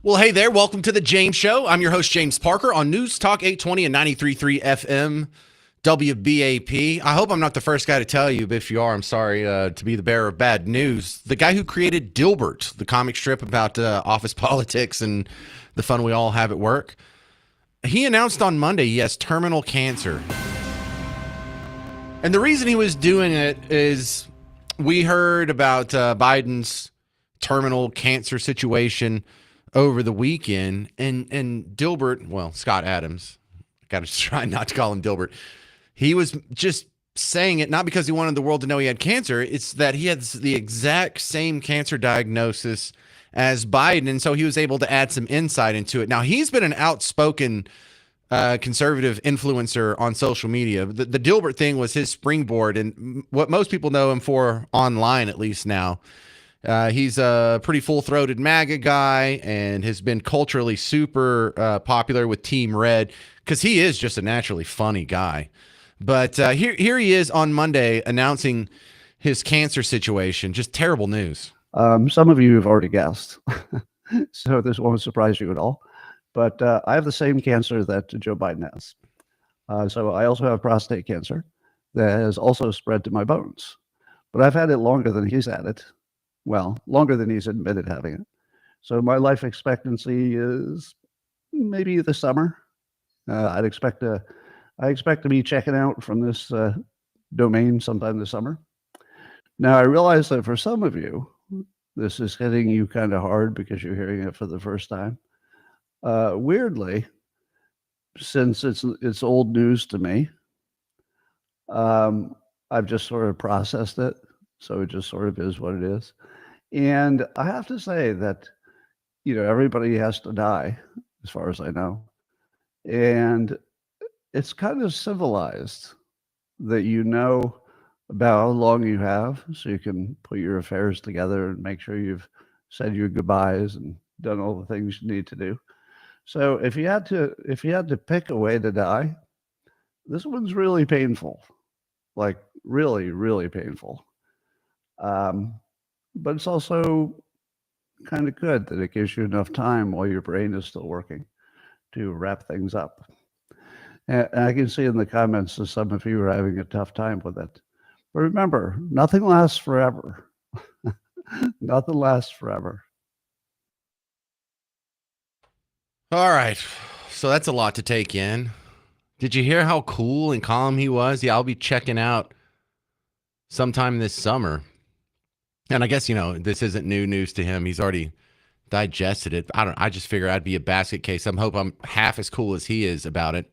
Well, hey there. Welcome to the James Show. I'm your host, James Parker, on News Talk 820 and 93.3 FM WBAP. I hope I'm not the first guy to tell you, but if you are, I'm sorry to be the bearer of bad news. The guy who created Dilbert, the comic strip about office politics and the fun we all have at work, he announced on Monday he has terminal cancer. And the reason he was doing it is we heard about Biden's terminal cancer situation over the weekend, and Dilbert, well, Scott Adams, got to try not to call him Dilbert. He was just saying it not because he wanted the world to know he had cancer. It's that he had the exact same cancer diagnosis as Biden, and so he was able to add some insight into it. Now, he's been an outspoken conservative influencer on social media. The Dilbert thing was his springboard, and what most people know him for online, at least now. He's a pretty full-throated MAGA guy and has been culturally super popular with Team Red because he is just a naturally funny guy. But here he is on Monday announcing his cancer situation. Just terrible news. Some of you have already guessed, so this won't surprise you at all. But I have the same cancer that Joe Biden has. So I also have prostate cancer that has also spread to my bones. But I've had it longer than he's had it. Well, longer than he's admitted having it. So my life expectancy is maybe the summer. I expect to be checking out from this domain sometime this summer. Now, I realize that for some of you, this is hitting you kind of hard because you're hearing it for the first time. Weirdly, since it's old news to me, I've just sort of processed it. So it just sort of is what it is. And I have to say that, everybody has to die, as far as I know. And it's kind of civilized that you know about how long you have so you can put your affairs together and make sure you've said your goodbyes and done all the things you need to do. So if you had to pick a way to die, this one's really painful. Like really, really painful. But it's also kind of good that it gives you enough time while your brain is still working to wrap things up. And I can see in the comments that some of you are having a tough time with it. But remember, nothing lasts forever. Nothing lasts forever. All right. So that's a lot to take in. Did you hear how cool and calm he was? Yeah, I'll be checking out sometime this summer. And I guess, this isn't new news to him. He's already digested it. I just figure I'd be a basket case. I hope I'm half as cool as he is about it.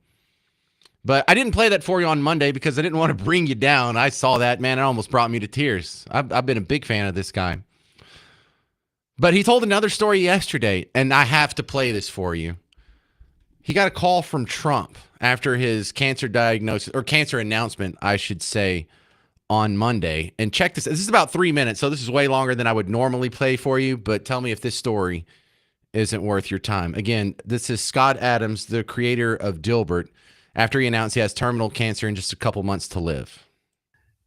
But I didn't play that for you on Monday because I didn't want to bring you down. I saw that, man. It almost brought me to tears. I've been a big fan of this guy. But he told another story yesterday, and I have to play this for you. He got a call from Trump after his cancer diagnosis, or cancer announcement, I should say, on Monday. And check this. This is about 3 minutes, so this is way longer than I would normally play for you, but tell me if this story isn't worth your time. Again, this is Scott Adams, the creator of Dilbert, after he announced he has terminal cancer and just a couple months to live.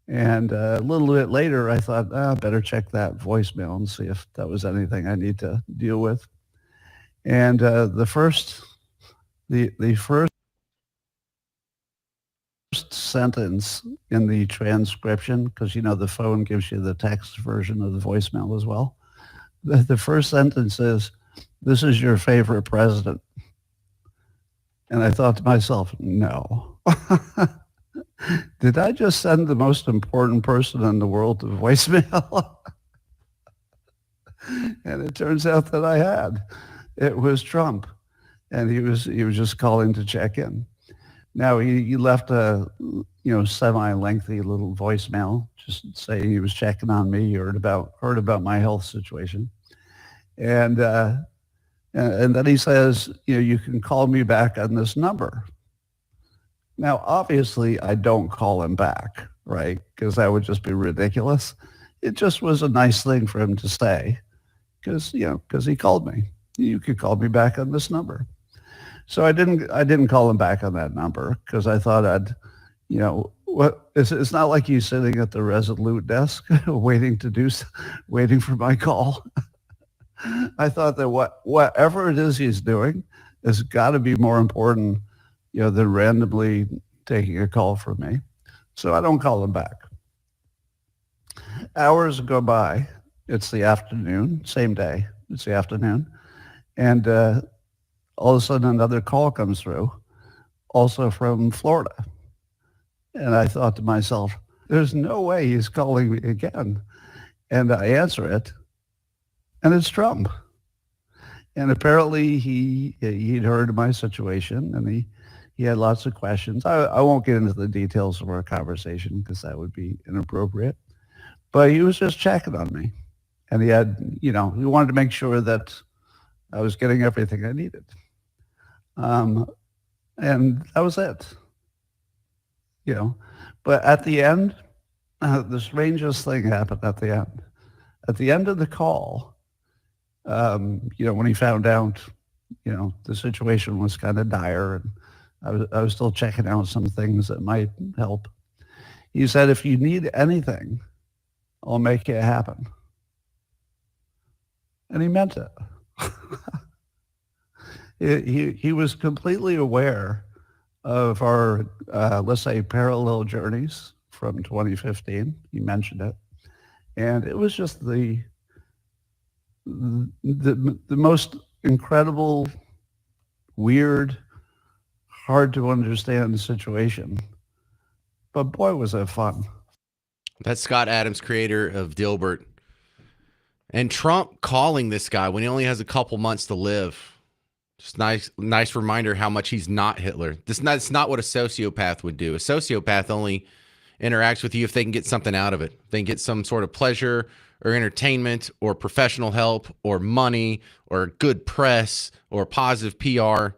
And a little bit later, I thought, I better check that voicemail and see if that was anything I need to deal with. And the first sentence in the transcription, because the phone gives you the text version of the voicemail as well. The first sentence is, "This is your favorite president." And I thought to myself, no. Did I just send the most important person in the world to voicemail? And it turns out that I had. It was Trump, and he was just calling to check in. Now he left a semi-lengthy little voicemail, just saying he was checking on me, heard about my health situation, and then he says, you can call me back on this number. Now, obviously, I don't call him back, right? Because that would just be ridiculous. It just was a nice thing for him to say, because he called me. You could call me back on this number. So I didn't call him back on that number because I thought it's not like he's sitting at the Resolute desk waiting for my call. I thought that whatever it is he's doing has got to be more important, than randomly taking a call from me. So I don't call him back. Hours go by. It's the afternoon, same day. It's the afternoon. And all of a sudden another call comes through, also from Florida. And I thought to myself, there's no way he's calling me again. And I answer it, and it's Trump. And apparently he'd heard of my situation, and he had lots of questions. I won't get into the details of our conversation because that would be inappropriate. But he was just checking on me. And he had, he wanted to make sure that I was getting everything I needed. And that was it. But at the end, the strangest thing happened at the end. At the end of the call, when he found out, the situation was kind of dire, and I was still checking out some things that might help. He said, if you need anything, I'll make it happen. And he meant it. He was completely aware of our, let's say, parallel journeys from 2015. He mentioned it. And it was just the most incredible, weird, hard to understand situation. But boy, was it fun. That's Scott Adams, creator of Dilbert. And Trump calling this guy when he only has a couple months to live. Just nice reminder how much he's not Hitler. It's not what a sociopath would do. A sociopath only interacts with you if they can get something out of it. They can get some sort of pleasure or entertainment or professional help or money or good press or positive PR.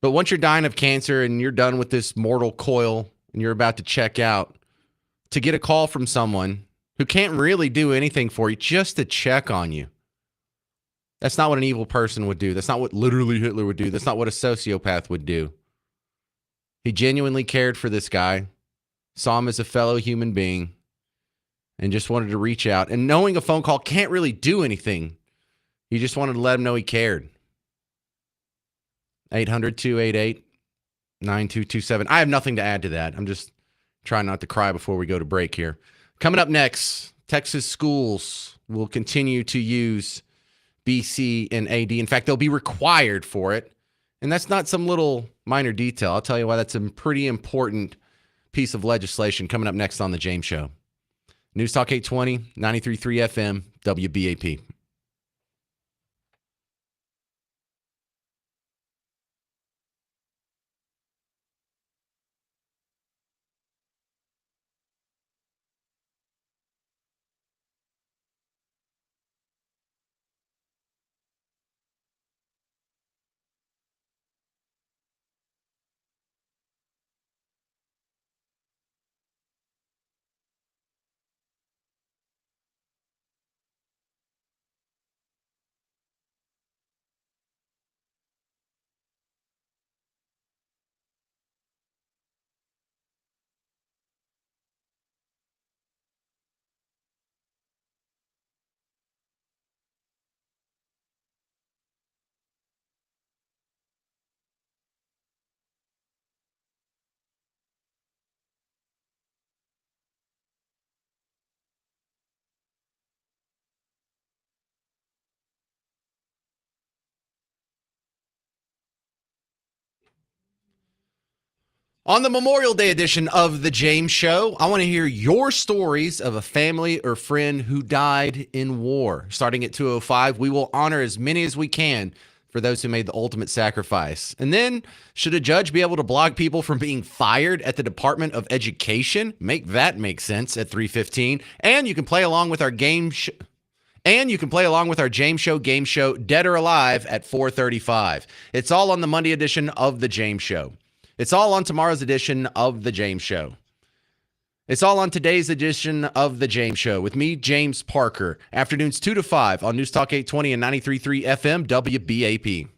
But once you're dying of cancer and you're done with this mortal coil and you're about to check out, to get a call from someone who can't really do anything for you just to check on you, that's not what an evil person would do. That's not what literally Hitler would do. That's not what a sociopath would do. He genuinely cared for this guy, saw him as a fellow human being, and just wanted to reach out. And knowing a phone call can't really do anything, he just wanted to let him know he cared. 800-288-9227. I have nothing to add to that. I'm just trying not to cry before we go to break here. Coming up next, Texas schools will continue to use BC and AD. In fact, they'll be required for it. And that's not some little minor detail. I'll tell you why that's a pretty important piece of legislation coming up next on The James Show. News Talk 820, 93.3 FM, WBAP. On the Memorial Day edition of The James Show, I want to hear your stories of a family or friend who died in war. Starting at 2:05, we will honor as many as we can for those who made the ultimate sacrifice. And then, should a judge be able to block people from being fired at the Department of Education? Make that make sense at 3:15. And you can play along with our James Show game show, Dead or Alive, at 4:35. It's all on the Monday edition of The James Show. It's all on tomorrow's edition of The James Show. It's all on today's edition of The James Show with me, James Parker. Afternoons 2 to 5 on News Talk 820 and 93.3 FM WBAP.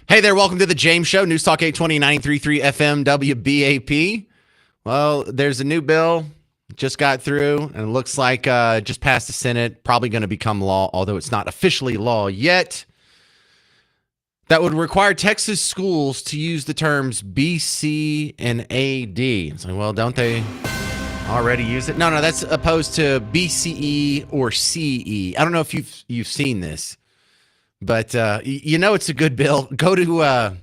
Hey there, welcome to the James Show, News Talk 820, 93.3 FM, WBAP. Well, there's a new bill, just got through, and it looks like just passed the Senate, probably going to become law, although it's not officially law yet. That would require Texas schools to use the terms BC and AD. It's like, well, don't they already use it? No, that's opposed to BCE or CE. I don't know if you've seen this. But it's a good bill. Go to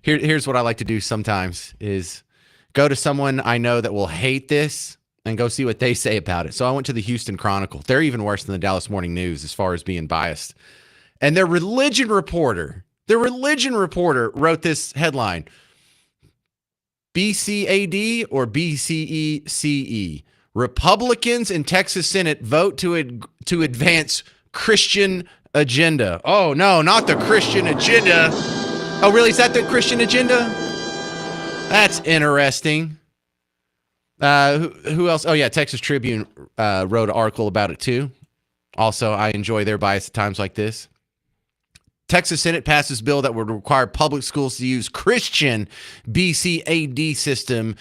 here's what I like to do sometimes is go to someone I know that will hate this and go see what they say about it. So I went to the Houston Chronicle. They're even worse than the Dallas Morning News as far as being biased. And their religion reporter wrote this headline: BCAD or BCECE. Republicans in Texas Senate vote to advance Christian agenda. Oh, no, not the Christian agenda. Oh, really? Is that the Christian agenda? That's interesting. Who else? Oh, yeah, Texas Tribune wrote an article about it, too. Also, I enjoy their bias at times like this. Texas Senate passes bill that would require public schools to use Christian BCAD system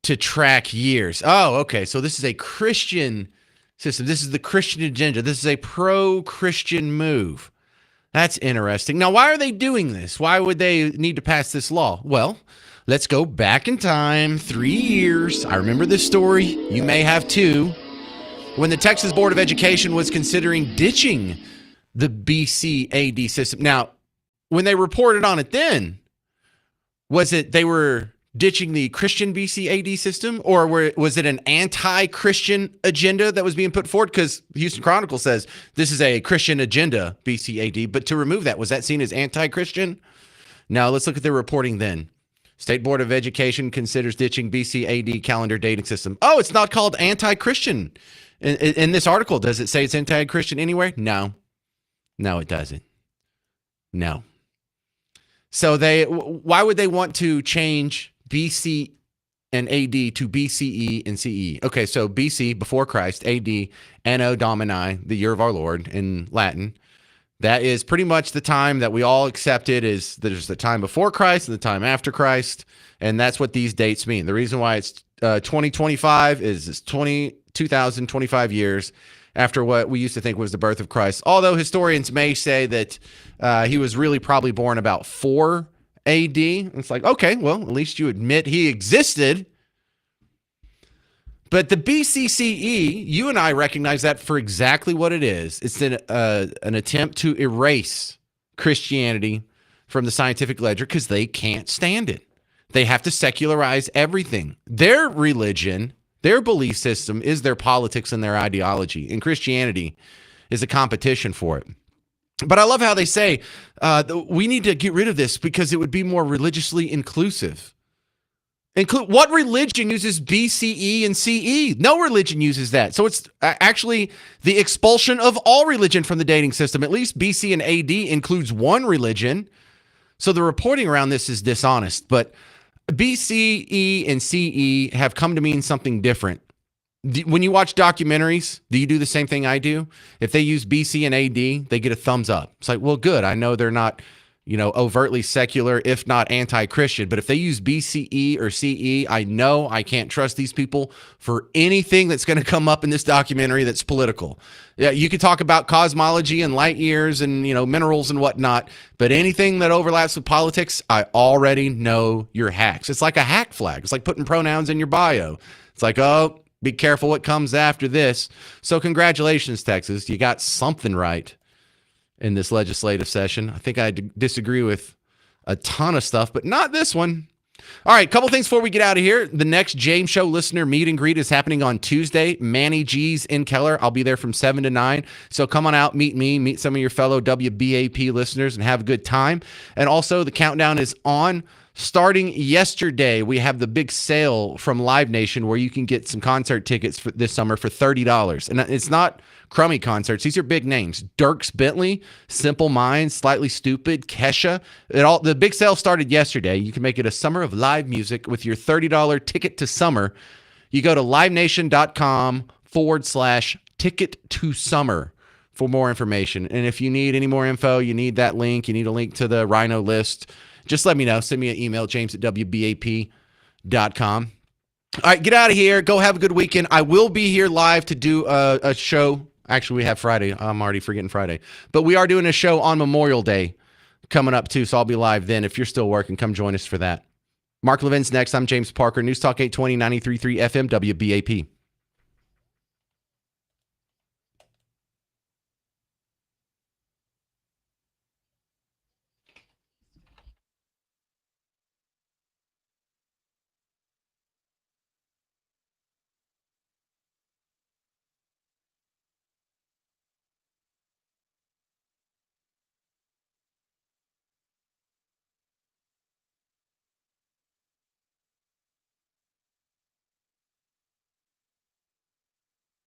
to track years. Oh, okay, so this is a Christian system. This is the Christian agenda. This is a pro-Christian move. That's interesting. Now, why are they doing this? Why would they need to pass this law? Well, let's go back in time 3 years. I remember this story. You may have too. When the Texas Board of Education was considering ditching the BCAD system. Now, when they reported on it then, was it they were ditching the Christian BCAD system, or was it an anti-Christian agenda that was being put forward? Because the Houston Chronicle says this is a Christian agenda, BCAD, but to remove that, was that seen as anti-Christian? Now, let's look at their reporting then. State Board of Education considers ditching BCAD calendar dating system. Oh, it's not called anti-Christian. In this article, does it say it's anti-Christian anywhere? No, it doesn't. No. So why would they want to change BC and AD to BCE and CE? Okay, so BC, before Christ, AD, Anno Domini, the year of our Lord in Latin. That is pretty much the time that we all accepted is there's the time before Christ and the time after Christ, and that's what these dates mean. The reason why it's 2025 is it's 2025 years after what we used to think was the birth of Christ. Although historians may say that he was really probably born about 4 AD. It's like, okay, well, at least you admit he existed. But the BCCE, you and I recognize that for exactly what it is. It's an attempt to erase Christianity from the scientific ledger because they can't stand it. They have to secularize everything. Their religion, their belief system is their politics and their ideology. And Christianity is a competition for it. But I love how they say, we need to get rid of this because it would be more religiously inclusive. What religion uses BCE and CE? No religion uses that. So it's actually the expulsion of all religion from the dating system. At least BC and AD includes one religion. So the reporting around this is dishonest. But BCE and CE have come to mean something different. When you watch documentaries, do you do the same thing I do? If they use BC and AD, they get a thumbs up. It's like, well, good. I know they're not, overtly secular, if not anti-Christian. But if they use BCE or CE, I know I can't trust these people for anything that's going to come up in this documentary that's political. Yeah, you can talk about cosmology and light years and, minerals and whatnot, but anything that overlaps with politics, I already know you're hacks. It's like a hack flag. It's like putting pronouns in your bio. It's like, oh, be careful what comes after this. So congratulations, Texas. You got something right in this legislative session. I think I disagree with a ton of stuff, but not this one. All right, couple things before we get out of here. The next James Show listener meet and greet is happening on Tuesday. Manny G's in Keller. I'll be there from 7 to 9. So come on out, meet me, meet some of your fellow WBAP listeners, and have a good time. And also, the countdown is on. Starting yesterday, we have the big sale from Live Nation where you can get some concert tickets for this summer for $30. And it's not crummy concerts. These are big names. Dierks Bentley, Simple Minds, Slightly Stupid, Kesha. The big sale started yesterday. You can make it a summer of live music with your $30 ticket to summer. You go to livenation.com/ticket to summer for more information. And if you need any more info, you need that link, you need a link to the rhino list, just let me know. Send me an email, james@wbap.com. All right, get out of here. Go have a good weekend. I will be here live to do a show. Actually, we have Friday. I'm already forgetting Friday. But we are doing a show on Memorial Day coming up, too, so I'll be live then. If you're still working, come join us for that. Mark Levin's next. I'm James Parker. News Talk 820, 93.3 FM, WBAP.